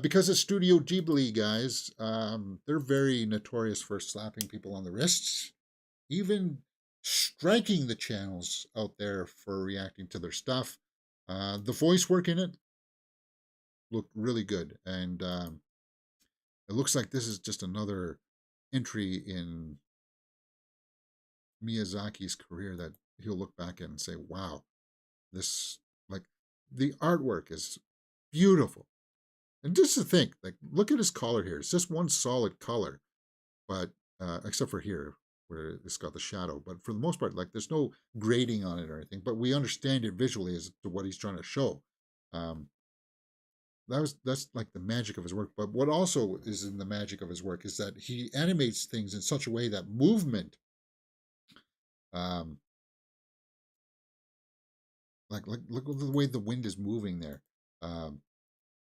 because it's Studio Ghibli, guys. They're very notorious for slapping people on the wrists, even striking the channels out there for reacting to their stuff. The voice work in it looked really good, and it looks like this is just another entry in Miyazaki's career that he'll look back at and say, wow, this, like, the artwork is beautiful. And just to think, like, look at his collar here. It's just one solid color, but except for here where it's got the shadow. But for the most part, like, there's no grading on it or anything. But we understand it visually as to what he's trying to show. Um, that's like the magic of his work. But what also is in the magic of his work is that he animates things in such a way that movement, um, like look at the way the wind is moving there. Um,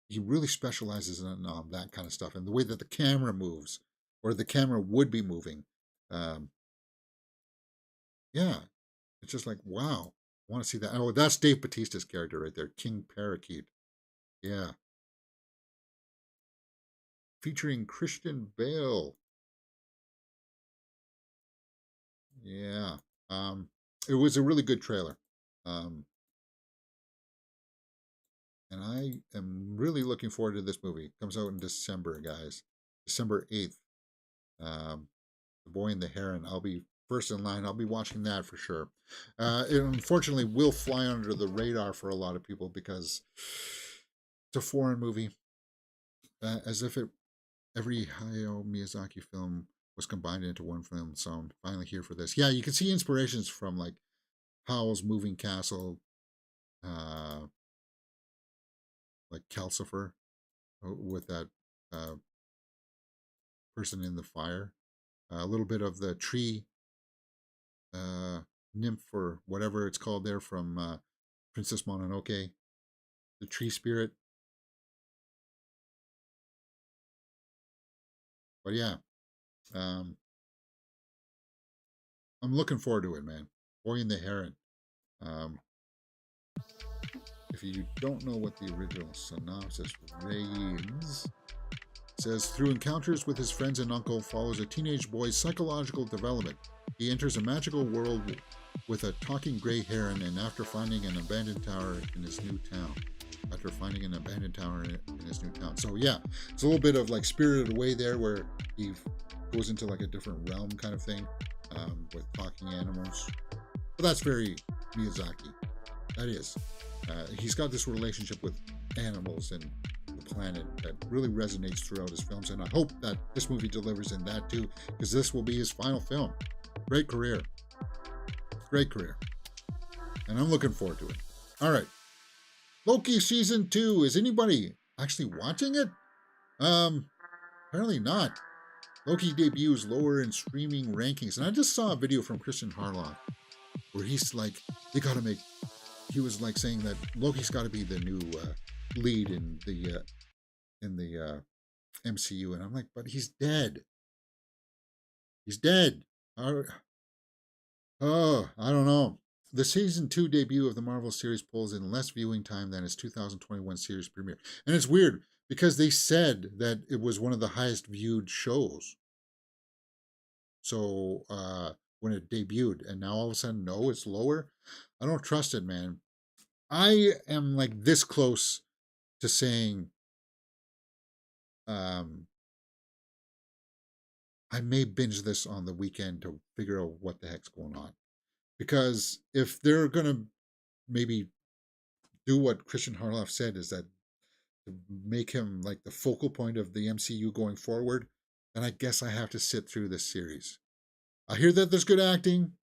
he really specializes in that kind of stuff, and the way that the camera moves, or the camera would be moving. Um, yeah, it's just like wow, I want to see that. Oh, that's Dave Bautista's character right there, King Parakeet. Yeah, featuring Christian Bale. Yeah, it was a really good trailer, um, and I am really looking forward to this movie. It comes out in December, guys, December 8th. Um, The Boy and the Heron. I'll be first in line. I'll be watching that for sure. It unfortunately will fly under the radar for a lot of people because it's a foreign movie, as if every Hayao Miyazaki film was combined into one film. So I'm finally here for this. Yeah, you can see inspirations from like Howl's Moving Castle, uh, like Calcifer, with that uh, person in the fire. A little bit of the tree uh, nymph or whatever it's called there from Princess Mononoke, the tree spirit. But yeah, um, I'm looking forward to it, man. Boy and the Heron. Um, if you don't know what the original synopsis reads, it says through encounters with his friends and uncle follows a teenage boy's psychological development. He enters a magical world with a talking gray heron, and after finding an abandoned tower in his new town. So yeah, it's a little bit of like Spirited Away there, where he goes into like a different realm kind of thing, with talking animals. But that's very Miyazaki. That is. He's got this relationship with animals and the planet that really resonates throughout his films, and I hope that this movie delivers in that too, because this will be his final film. Great career. Great career. And I'm looking forward to it. All right. Loki season 2. Is anybody actually watching it? Apparently not. Loki debuts lower in streaming rankings, and I just saw a video from Christian Harloff where he's like, they gotta make. He was like saying that Loki's got to be the new lead in the MCU, and I'm like, but he's dead. He's dead. Oh, I don't know. The season 2 debut of the Marvel series pulls in less viewing time than its 2021 series premiere. And it's weird because they said that it was one of the highest viewed shows. So when it debuted, and now all of a sudden, no, it's lower. I don't trust it, man. I am like this close to saying um, I may binge this on the weekend to figure out what the heck's going on. Because if they're going to maybe do what Christian Harloff said, is that to make him like the focal point of the MCU going forward, then I guess I have to sit through this series. I hear that there's good acting.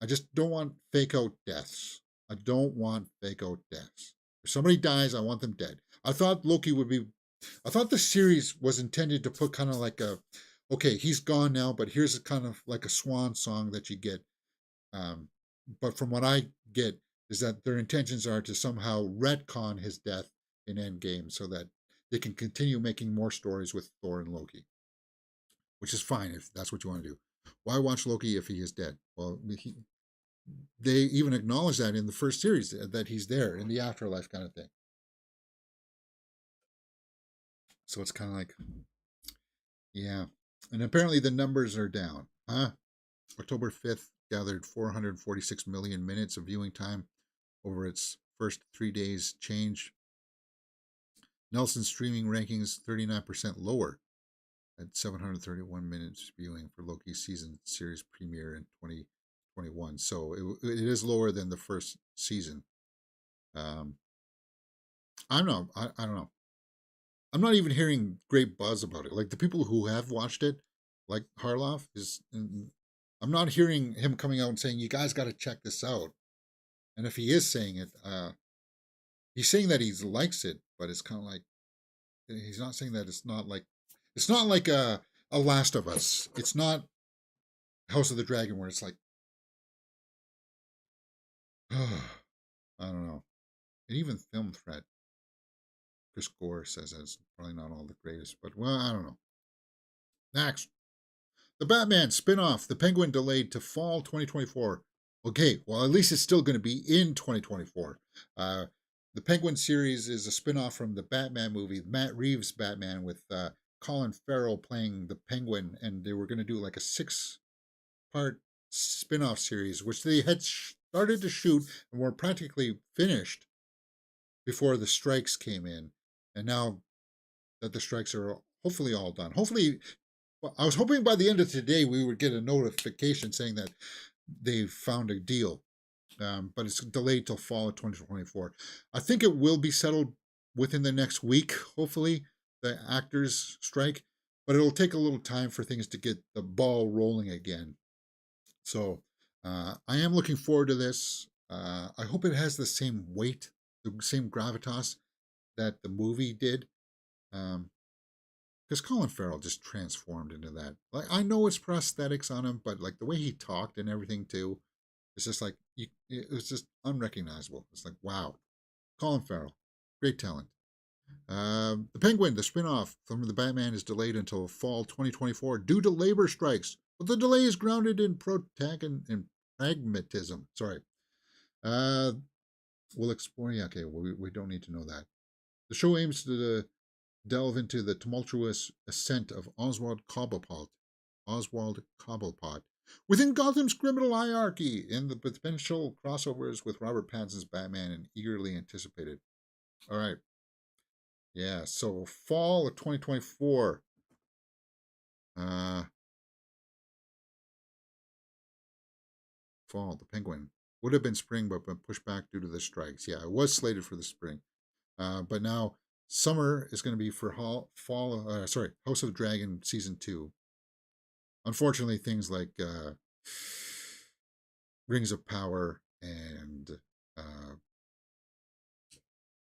I just don't want fake out deaths. I don't want fake out deaths. If somebody dies, I want them dead. I thought Loki would be. I thought the series was intended to put kind of like a, okay, he's gone now, but here's a kind of like a swan song that you get. Um, but from what I get, is that their intentions are to somehow retcon his death in Endgame so that they can continue making more stories with Thor and Loki, which is fine if that's what you want to do. Why watch Loki if he is dead? Well, they even acknowledge that in the first series that he's there in the afterlife kind of thing. So it's kind of like, yeah. And apparently the numbers are down. Huh? October 5th gathered 446 million minutes of viewing time over its first 3 days change. Nelson's streaming rankings 39% lower at 731 minutes viewing for Loki's season series premiere in 2021. So it is lower than the first season. I don't know. I don't know. I'm not even hearing great buzz about it. Like the people who have watched it, like Harloff, I'm not hearing him coming out and saying, "You guys got to check this out." And if he is saying it, he's saying that he likes it, but it's kind of like he's not saying that it's not like a Last of Us. It's not House of the Dragon where it's like, I don't know. And even Film Threat, Chris Gore says it's probably not all the greatest, but well, I don't know. Next, the Batman spin-off, The Penguin, delayed to fall 2024. Okay, well, at least it's still going to be in 2024. The Penguin series is a spin-off from the Batman movie, Matt Reeves' Batman, with Colin Farrell playing the Penguin, and they were going to do like a 6-part spin-off series, which they had started to shoot and were practically finished before the strikes came in. And now that the strikes are hopefully all done, hopefully, I was hoping by the end of today we would get a notification saying that they found a deal, but it's delayed till fall of 2024. I think it will be settled within the next week, hopefully, the actors' strike, but it'll take a little time for things to get the ball rolling again. So I am looking forward to this. I hope it has the same weight, the same gravitas that the movie did. Because Colin Farrell just transformed into that. Like, I know it's prosthetics on him, but like the way he talked and everything too, it's just like it was just unrecognizable. It's like, wow, Colin Farrell, great talent. The Penguin, the spinoff from the Batman, is delayed until fall 2024 due to labor strikes, but the delay is grounded in pragmatism. Sorry. Uh, we'll explore. Yeah, okay, we don't need to know that. The show aims to delve into the tumultuous ascent of Oswald Cobblepot within Gotham's criminal hierarchy, and the potential crossovers with Robert Pattinson's Batman and eagerly anticipated. All right. Yeah, so fall of 2024. Fall, the Penguin. Would have been spring, but been pushed back due to the strikes. Yeah, it was slated for the spring. But now summer is going to be for House of the Dragon season 2. Unfortunately, things like Rings of Power and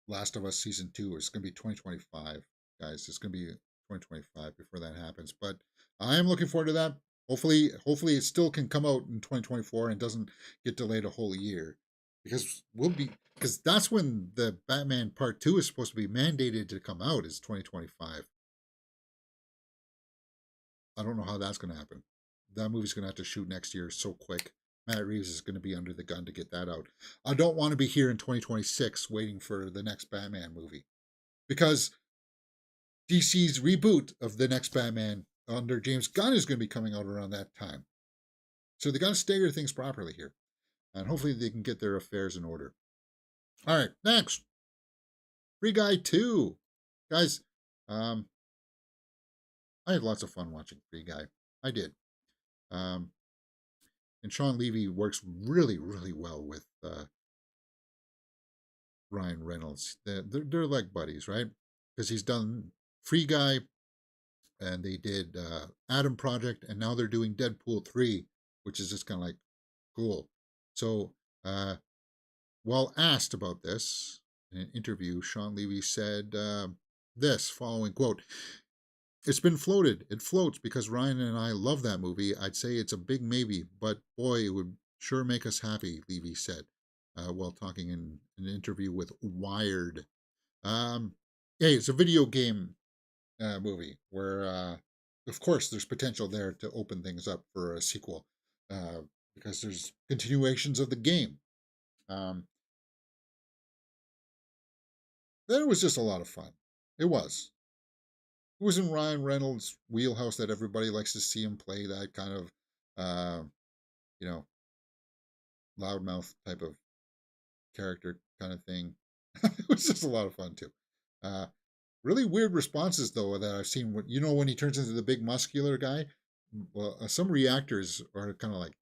Last of Us season 2 is going to be 2025, guys. It's going to be 2025 before that happens. But I am looking forward to that. Hopefully it still can come out in 2024 and doesn't get delayed a whole year, because that's when the Batman Part 2 is supposed to be mandated to come out, is 2025. I don't know how that's going to happen. That movie's going to have to shoot next year so quick. Matt Reeves is going to be under the gun to get that out. I don't want to be here in 2026 waiting for the next Batman movie, because DC's reboot of the next Batman under James Gunn is going to be coming out around that time. So they got to stagger things properly here, and hopefully they can get their affairs in order. All right, next, Free Guy 2. Guys, I had lots of fun watching Free Guy. I did. And Sean Levy works really, really well with Ryan Reynolds. They're like buddies, right? Because he's done Free Guy, and they did Adam Project, and now they're doing Deadpool 3, which is just kind of like cool. So, while asked about this in an interview, Sean Levy said this following quote: "It's been floated. It floats because Ryan and I love that movie. I'd say it's a big maybe, but boy, it would sure make us happy," Levy said while talking in an interview with Wired. Hey, it's a video game movie where, of course, there's potential there to open things up for a sequel because there's continuations of the game. That was just a lot of fun. It was. It was in Ryan Reynolds' wheelhouse that everybody likes to see him play that kind of, you know, loudmouth type of character kind of thing. It was just a lot of fun too. Really weird responses though that I've seen. When he turns into the big muscular guy, well, some reactors are kind of like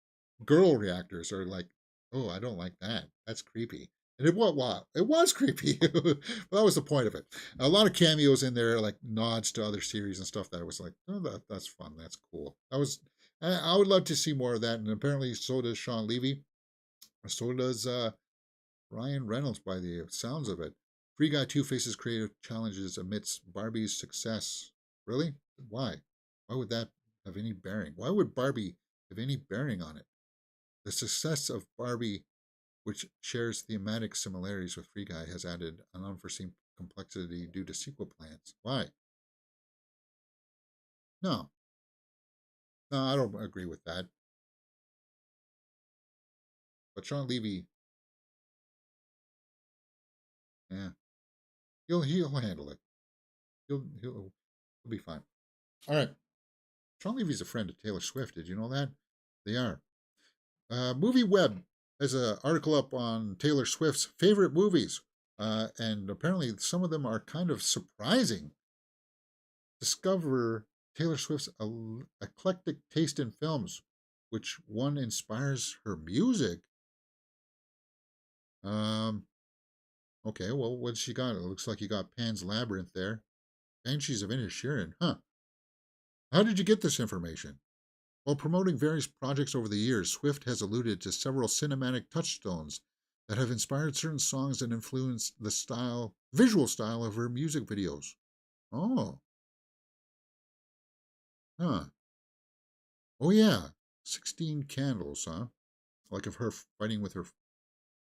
girl reactors are like, "Oh, I don't like that. That's creepy." And it was, wow, it was creepy. That was the point of it. A lot of cameos in there, like nods to other series and stuff. That was like, oh, that's fun. That's cool. I would love to see more of that. And apparently, so does Sean Levy. So does Ryan Reynolds, by the sounds of it. Free Guy 2 faces creative challenges amidst Barbie's success. Really? Why? Why would that have any bearing? Why would Barbie have any bearing on it? The success of Barbie, which shares thematic similarities with Free Guy, has added an unforeseen complexity due to sequel plans. Why? No. No, I don't agree with that. But Sean Levy, yeah, he'll handle it. He'll be fine. All right. Sean Levy's a friend of Taylor Swift. Did you know that? They are. Movie Web has an article up on Taylor Swift's favorite movies, and apparently some of them are kind of surprising. Discover Taylor Swift's eclectic taste in films, which one inspires her music. Um, okay, well, what's she got? It looks like you got Pan's Labyrinth there. Banshees of Inisherin, huh? How did you get this information? While promoting various projects over the years, Swift has alluded to several cinematic touchstones that have inspired certain songs and influenced the visual style of her music videos. Oh, huh. Oh, yeah. 16 Candles, huh? Like of her fighting with her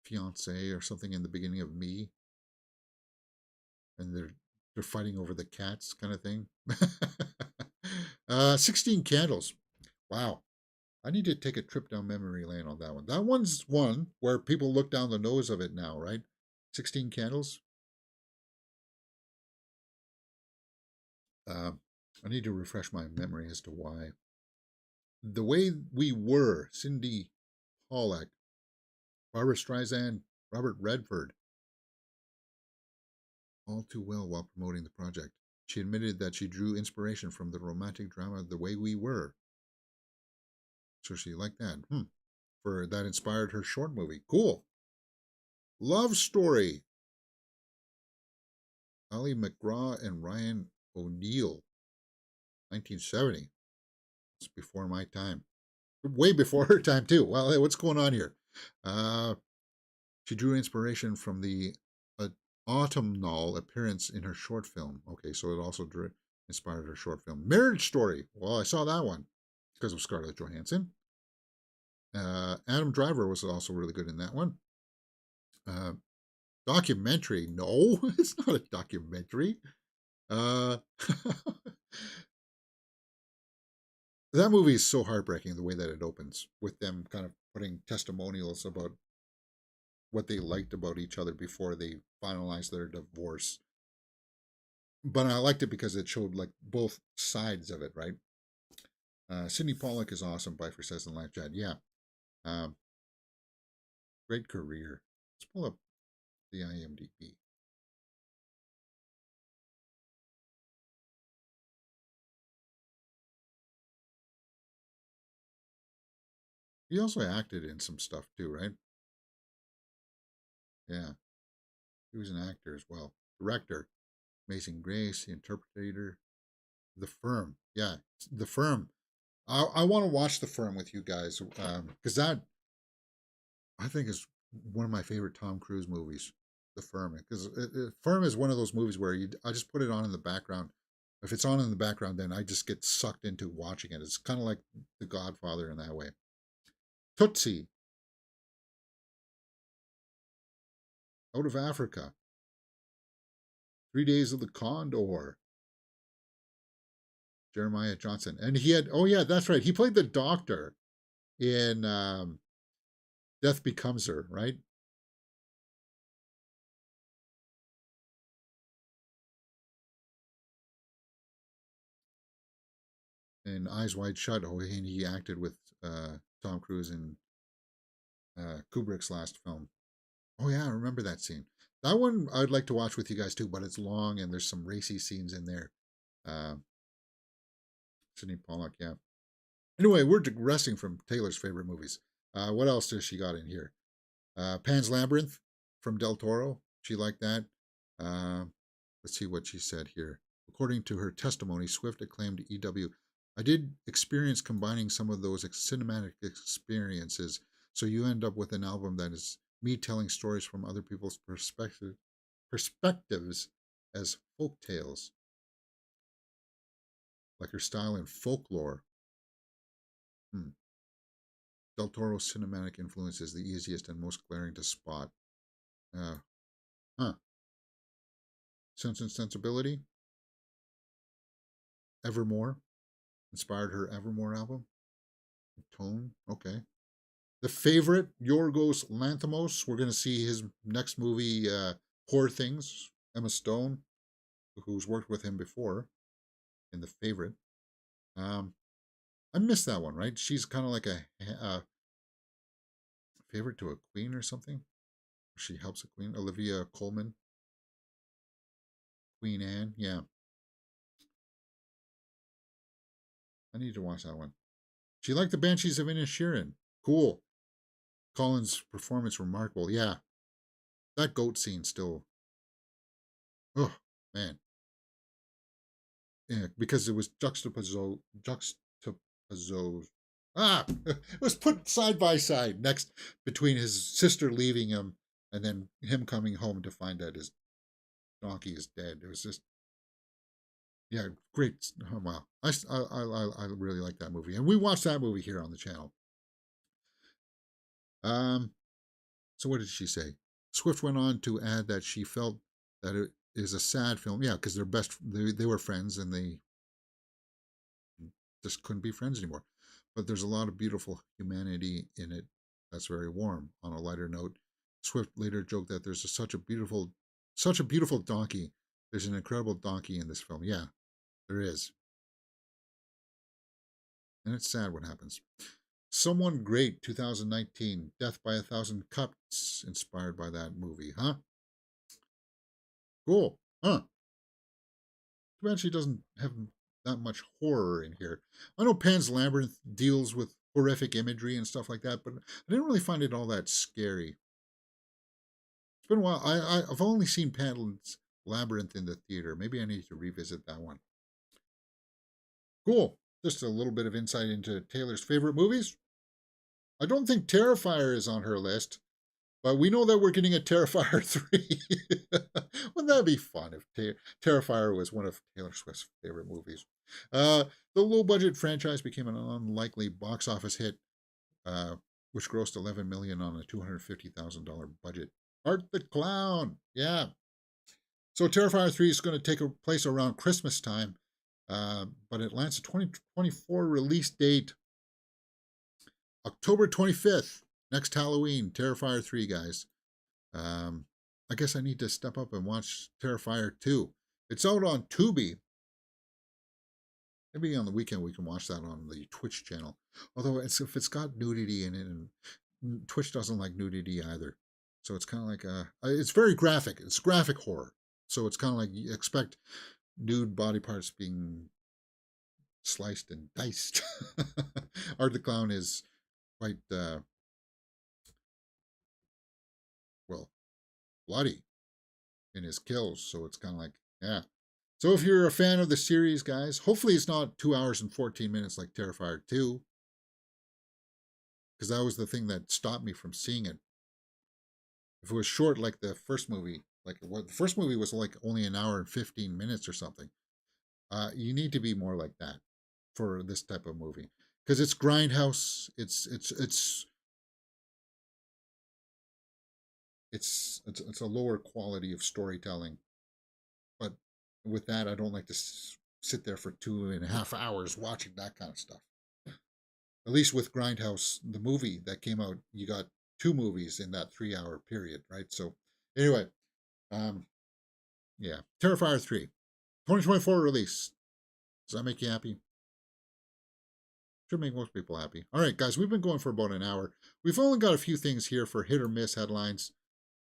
fiance or something in the beginning of Me, and they're fighting over the cats kind of thing. 16 Candles. Wow. I need to take a trip down memory lane on that one. That one's one where people look down the nose of it now, right? 16 Candles. Uh, I need to refresh my memory as to why. The Way We Were, Cindy Pollack, Barbara Streisand, Robert Redford, all too well while promoting the project. She admitted that she drew inspiration from the romantic drama The Way We Were. So she liked that. For that inspired her short movie. Cool. Love Story. Ali McGraw and Ryan O'Neal. 1970. It's before my time. Way before her time, too. Well, hey, what's going on here? Uh, she drew inspiration from the autumnal appearance in her short film. Okay, so it also inspired her short film. Marriage Story. Well, I saw that one because of Scarlett Johansson. Adam Driver was also really good in that one. Uh, documentary. No, it's not a documentary. That movie is so heartbreaking the way that it opens with them kind of putting testimonials about what they liked about each other before they finalized their divorce. But I liked it because it showed like both sides of it, right? Sidney Pollack is awesome, Bifer says in live chat. Yeah. Um, great career. Let's pull up the IMDb. He also acted in some stuff too, right? Yeah. He was an actor as well. Director. Amazing Grace, The Interpreter, The Firm. Yeah, The Firm. I want to watch The Firm with you guys because that I think is one of my favorite Tom Cruise movies. The Firm, because Firm is one of those movies where I just put it on in the background. If it's on in the background, then I just get sucked into watching it. It's kind of like The Godfather in that way. Tootsie, Out of Africa, 3 Days of the Condor, Jeremiah Johnson, and he had oh yeah, that's right, he played the doctor in Death Becomes Her, right? And Eyes Wide Shut. Oh, and he acted with Tom Cruise in Kubrick's last film. Oh yeah, I remember that scene. That one I'd like to watch with you guys too, but it's long and there's some racy scenes in there. Uh, Sidney Pollack, yeah. Anyway, we're digressing from Taylor's favorite movies. What else does she got in here? Pan's Labyrinth. from Del Toro. She liked that. Uh, let's see what she said here. According to her testimony, Swift acclaimed EW. I did experience combining some of those cinematic experiences, so you end up with an album that is me telling stories from other people's perspectives as folk tales, like her style in folklore. Hmm. Del Toro's cinematic influence is the easiest and most glaring to spot. Uh, huh. Sense and Sensibility, Evermore, inspired her Evermore album. Tone, okay. The Favorite, Yorgos Lanthimos. We're going to see his next movie, Poor Things. Emma Stone, who's worked with him before in The Favorite. I missed that one, right? She's kind of like a favorite to a queen or something. She helps a queen. Olivia Colman, Queen Anne. Yeah, I need to watch that one. She liked the Banshees of Inisherin. Cool. Colin's performance remarkable. Yeah, that goat scene still. Oh man, yeah, because it was juxtaposed. Ah, it was put side by side next between his sister leaving him and then him coming home to find that his donkey is dead. It was just, yeah, great. Oh, wow, I really like that movie, and we watched that movie here on the channel. Um, so what did she say? Swift went on to add that she felt that it is a sad film. Yeah, because they were friends and they just couldn't be friends anymore. But there's a lot of beautiful humanity in it that's very warm. On a lighter note, Swift later joked that there's such a beautiful donkey. There's an incredible donkey in this film. Yeah, there is. And it's sad what happens. Someone Great, 2019, Death by a Thousand Cuts, inspired by that movie, huh? Cool. Huh. Too bad she doesn't have that much horror in here. I know Pan's Labyrinth deals with horrific imagery and stuff like that, but I didn't really find it all that scary. It's been a while. I've only seen Pan's Labyrinth in the theater. Maybe I need to revisit that one. Cool. Just a little bit of insight into Taylor's favorite movies. I don't think Terrifier is on her list, but we know that we're getting a Terrifier 3. Wouldn't that be fun if Terrifier was one of Taylor Swift's favorite movies? The low-budget franchise became an unlikely box office hit, which grossed $11 million on a $250,000 budget. Art the Clown, yeah. So Terrifier 3 is going to take place around Christmas time, but it lands a 2024 release date, October 25th, next Halloween. Terrifier 3, guys. I guess I need to step up and watch Terrifier 2. It's out on Tubi. Maybe on the weekend we can watch that on the Twitch channel. Although if it's got nudity in it, and Twitch doesn't like nudity either. So it's kind of like it's very graphic. It's graphic horror. So it's kind of like you expect nude body parts being sliced and diced. Art the Clown is quite, well, bloody in his kills. So it's kind of like, yeah. So if you're a fan of the series, guys, hopefully it's not 2 hours and 14 minutes like Terrifier 2. Because that was the thing that stopped me from seeing it. If it was short like the first movie, like what the first movie was like only an hour and 15 minutes or something. You need to be more like that for this type of movie. Because it's grindhouse, it's a lower quality of storytelling. But with that, I don't like to sit there for 2.5 hours watching that kind of stuff. At least with Grindhouse, the movie that came out, you got 2 movies in that 3-hour period, right? So anyway, yeah, Terrifier 3, 2024 release. Does that make you happy? Should make most people happy. All right, guys, we've been going for about an hour. We've only got a few things here for hit or miss headlines.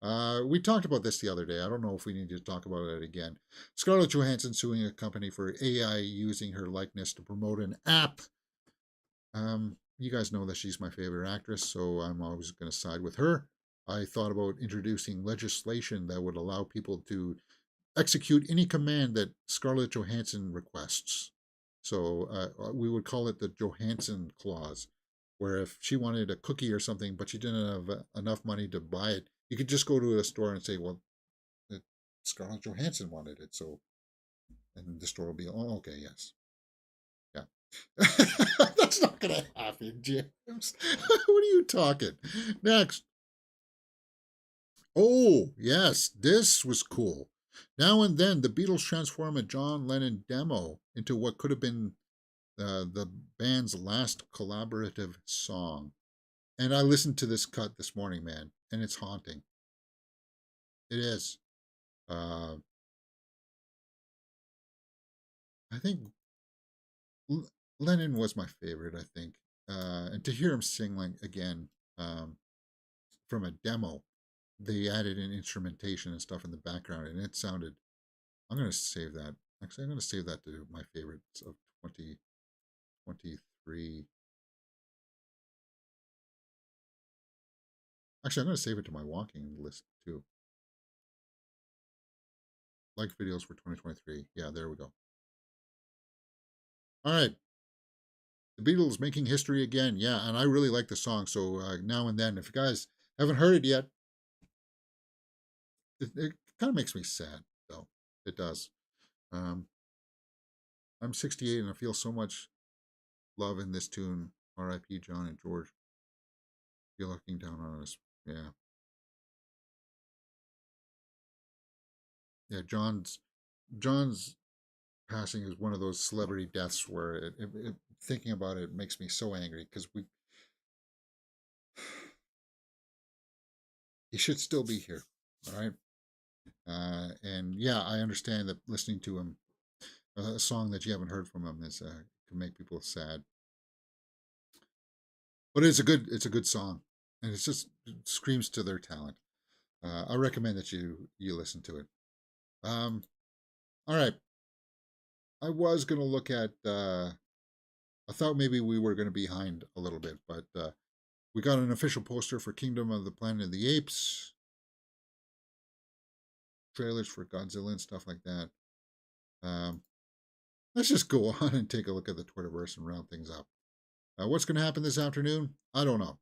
We talked about this the other day. I don't know if we need to talk about it again. Scarlett Johansson suing a company for AI using her likeness to promote an app. You guys know that she's my favorite actress, so I'm always going to side with her. I thought about introducing legislation that would allow people to execute any command that Scarlett Johansson requests. So we would call it the Johansson clause, where if she wanted a cookie or something, but she didn't have enough money to buy it, you could just go to a store and say, "Well, Scarlett Johansson wanted it," so and the store will be, "Oh, okay, yes, yeah." That's not gonna happen, James. What are you talking? Next. Oh, yes, this was cool. Now and then, the Beatles transform a John Lennon demo into what could have been the band's last collaborative song. And I listened to this cut this morning, man, and it's haunting. It is. Uh, I think Lennon was my favorite, I think. And to hear him sing like again um, from a demo, they added in instrumentation and stuff in the background, and it sounded. I'm going to save that. Actually, I'm going to save that to my favorites of 2023. Actually, I'm going to save it to my walking list too. Like videos for 2023. Yeah, there we go. All right. The Beatles making history again. Yeah, and I really like the song. So now and then, if you guys haven't heard it yet, it kind of makes me sad, though. It does. Um, I'm 68 and I feel so much love in this tune. R.I.P. John and George. You're looking down on us. Yeah. Yeah, John's passing is one of those celebrity deaths where thinking about it makes me so angry because he should still be here. All right. And yeah, I understand that listening to him, a song that you haven't heard from him, is can make people sad. But it's a good song, and it screams to their talent. I recommend that you listen to it. Um, all right, I was gonna look at. I thought maybe we were gonna be behind a little bit, but we got an official poster for Kingdom of the Planet of the Apes, trailers for Godzilla and stuff like that. Um, let's just go on and take a look at the Twitterverse and round things up. What's going to happen this afternoon? I don't know.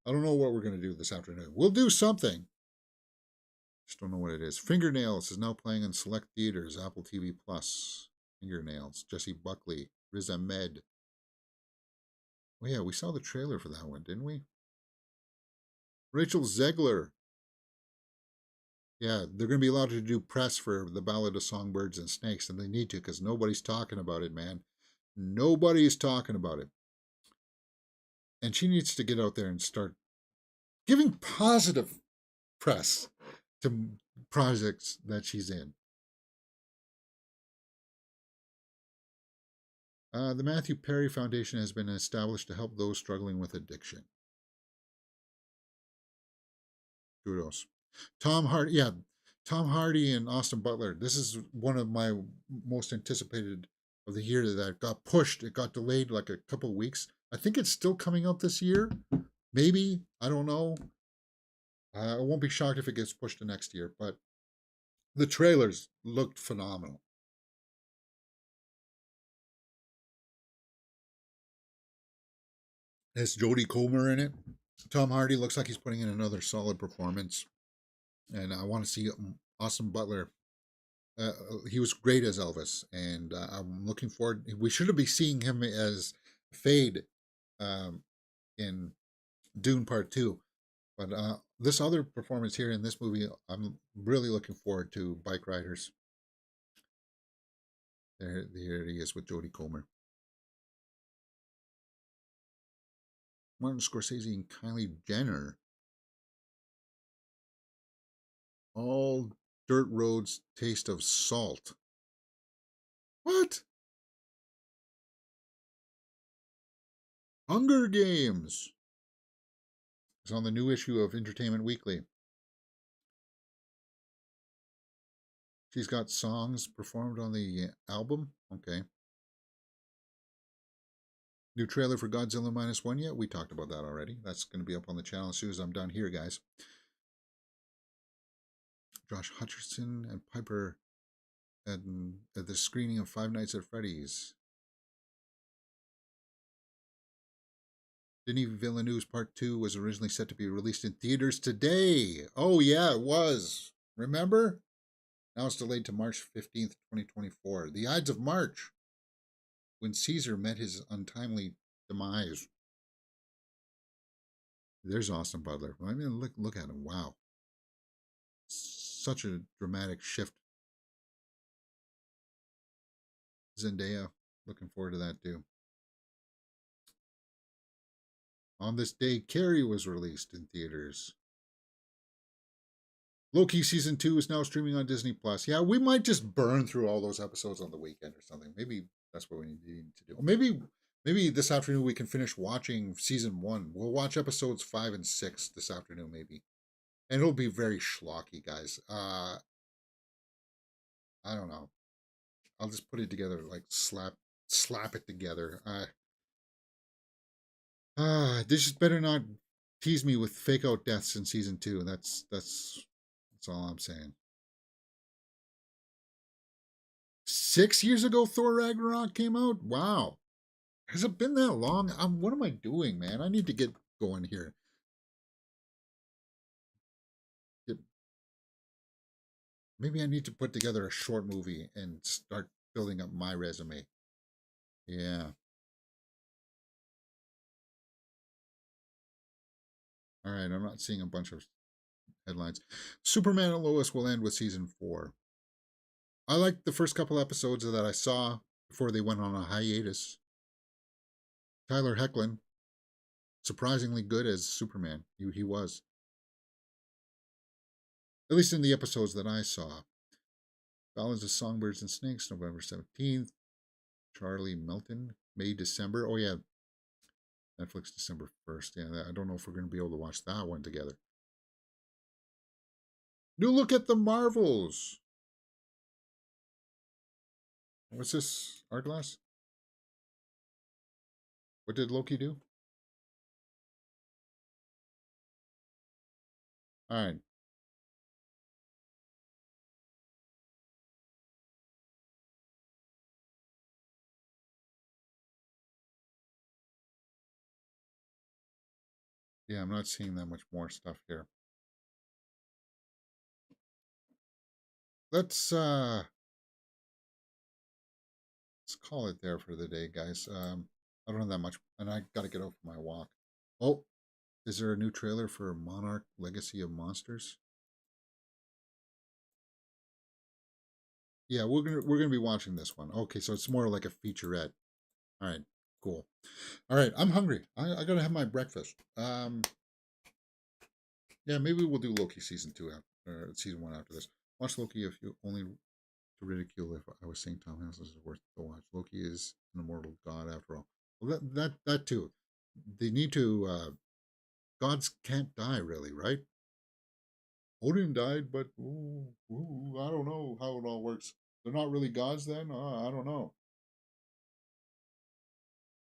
I don't know what we're going to do this afternoon. We'll do something. Just don't know what it is. Fingernails is now playing in select theaters. Apple TV Plus. Fingernails. Jesse Buckley. Riz Ahmed. Oh yeah, we saw the trailer for that one, didn't we? Rachel Zegler. Yeah, they're going to be allowed to do press for the Ballad of Songbirds and Snakes, and they need to because nobody's talking about it, man. Nobody's talking about it. And she needs to get out there and start giving positive press to projects that she's in. The Matthew Perry Foundation has been established to help those struggling with addiction. Kudos. Tom Hardy, yeah, Tom Hardy and Austin Butler. This is one of my most anticipated of the year that got pushed. It got delayed like a couple of weeks. I think it's still coming out this year. Maybe. I don't know. I won't be shocked if it gets pushed to next year, but the trailers looked phenomenal. Has Jodie Comer in it. Tom Hardy looks like he's putting in another solid performance, and I want to see Austin Butler. He was great as Elvis, and I'm looking forward. We should be seeing him as Fade um, in Dune Part Two, but this other performance here in this movie, I'm really looking forward to. Bike Riders. There he is with Jodie Comer. Martin Scorsese and Kylie Jenner. All dirt roads taste of salt. What? Hunger Games. It's on the new issue of Entertainment Weekly. She's got songs performed on the album. Okay. New trailer for Godzilla Minus One yet? We talked about that already. That's going to be up on the channel as soon as I'm done here, guys. Josh Hutcherson and Piper at the screening of Five Nights at Freddy's. Denis Villeneuve's Part 2 was originally set to be released in theaters today. Oh, yeah, it was. Remember? Now it's delayed to March 15th, 2024. The Ides of March, when Caesar met his untimely demise. There's Austin Butler. I mean, look at him. Wow. Such a dramatic shift. Zendaya, looking forward to that too. On this day, Carrie was released in theaters. Loki Season 2 is now streaming on Disney+. Yeah, we might just burn through all those episodes on the weekend or something. Maybe that's what we need to do. Or maybe this afternoon we can finish watching Season 1. We'll watch episodes 5 and 6 this afternoon, maybe. And it'll be very schlocky, guys. I don't know. I'll just put it together, like slap it together. They just better not tease me with fake out deaths in Season 2. That's all I'm saying. 6 years ago, Thor Ragnarok came out. Wow, has it been that long? What am I doing, man? I need to get going here. Maybe I need to put together a short movie and start building up my resume. Yeah. All right, I'm not seeing a bunch of headlines. Superman and Lois will end with Season 4. I liked the first couple episodes that I saw before they went on a hiatus. Tyler Hoechlin, surprisingly good as Superman. He was. At least in the episodes that I saw. Ballads of Songbirds and Snakes, November 17th. Charlie Melton, May, December. Oh, yeah. Netflix, December 1st. Yeah, I don't know if we're going to be able to watch that one together. New look at the Marvels. What's this? Art glass? What did Loki do? All right. Yeah, I'm not seeing that much more stuff here. Let's call it there for the day, guys. I don't have that much, and I got to get out for my walk. Oh, is there a new trailer for Monarch: Legacy of Monsters? Yeah, we're gonna be watching this one. Okay, so it's more like a featurette. All right, cool. All right, I'm hungry. I gotta have my breakfast. Yeah, maybe we'll do Loki season 2 after season 1 after this. Watch Loki if you only to ridicule if I was saying Tom Hanks is worth the watch. Loki is an immortal god after all. Well, that too. They need to. Gods can't die, really, right? Odin died, but I don't know how it all works. They're not really gods then? I don't know.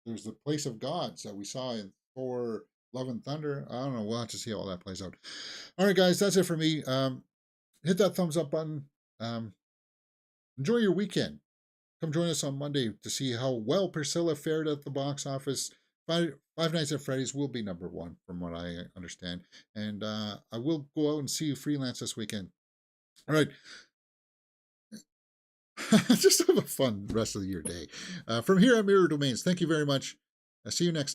There's the place of gods that we saw in Thor Love and Thunder. I don't know. We'll have to see how all that plays out. All right, guys, that's it for me. Hit that thumbs up button. Enjoy your weekend. Come join us on Monday to see how well Priscilla fared at the box office. Five Nights at Freddy's will be #1 from what I understand. And I will go out and see Freelance this weekend. All right. Just have a fun rest of your day. From here at Mirror Domains, thank you very much. I'll see you next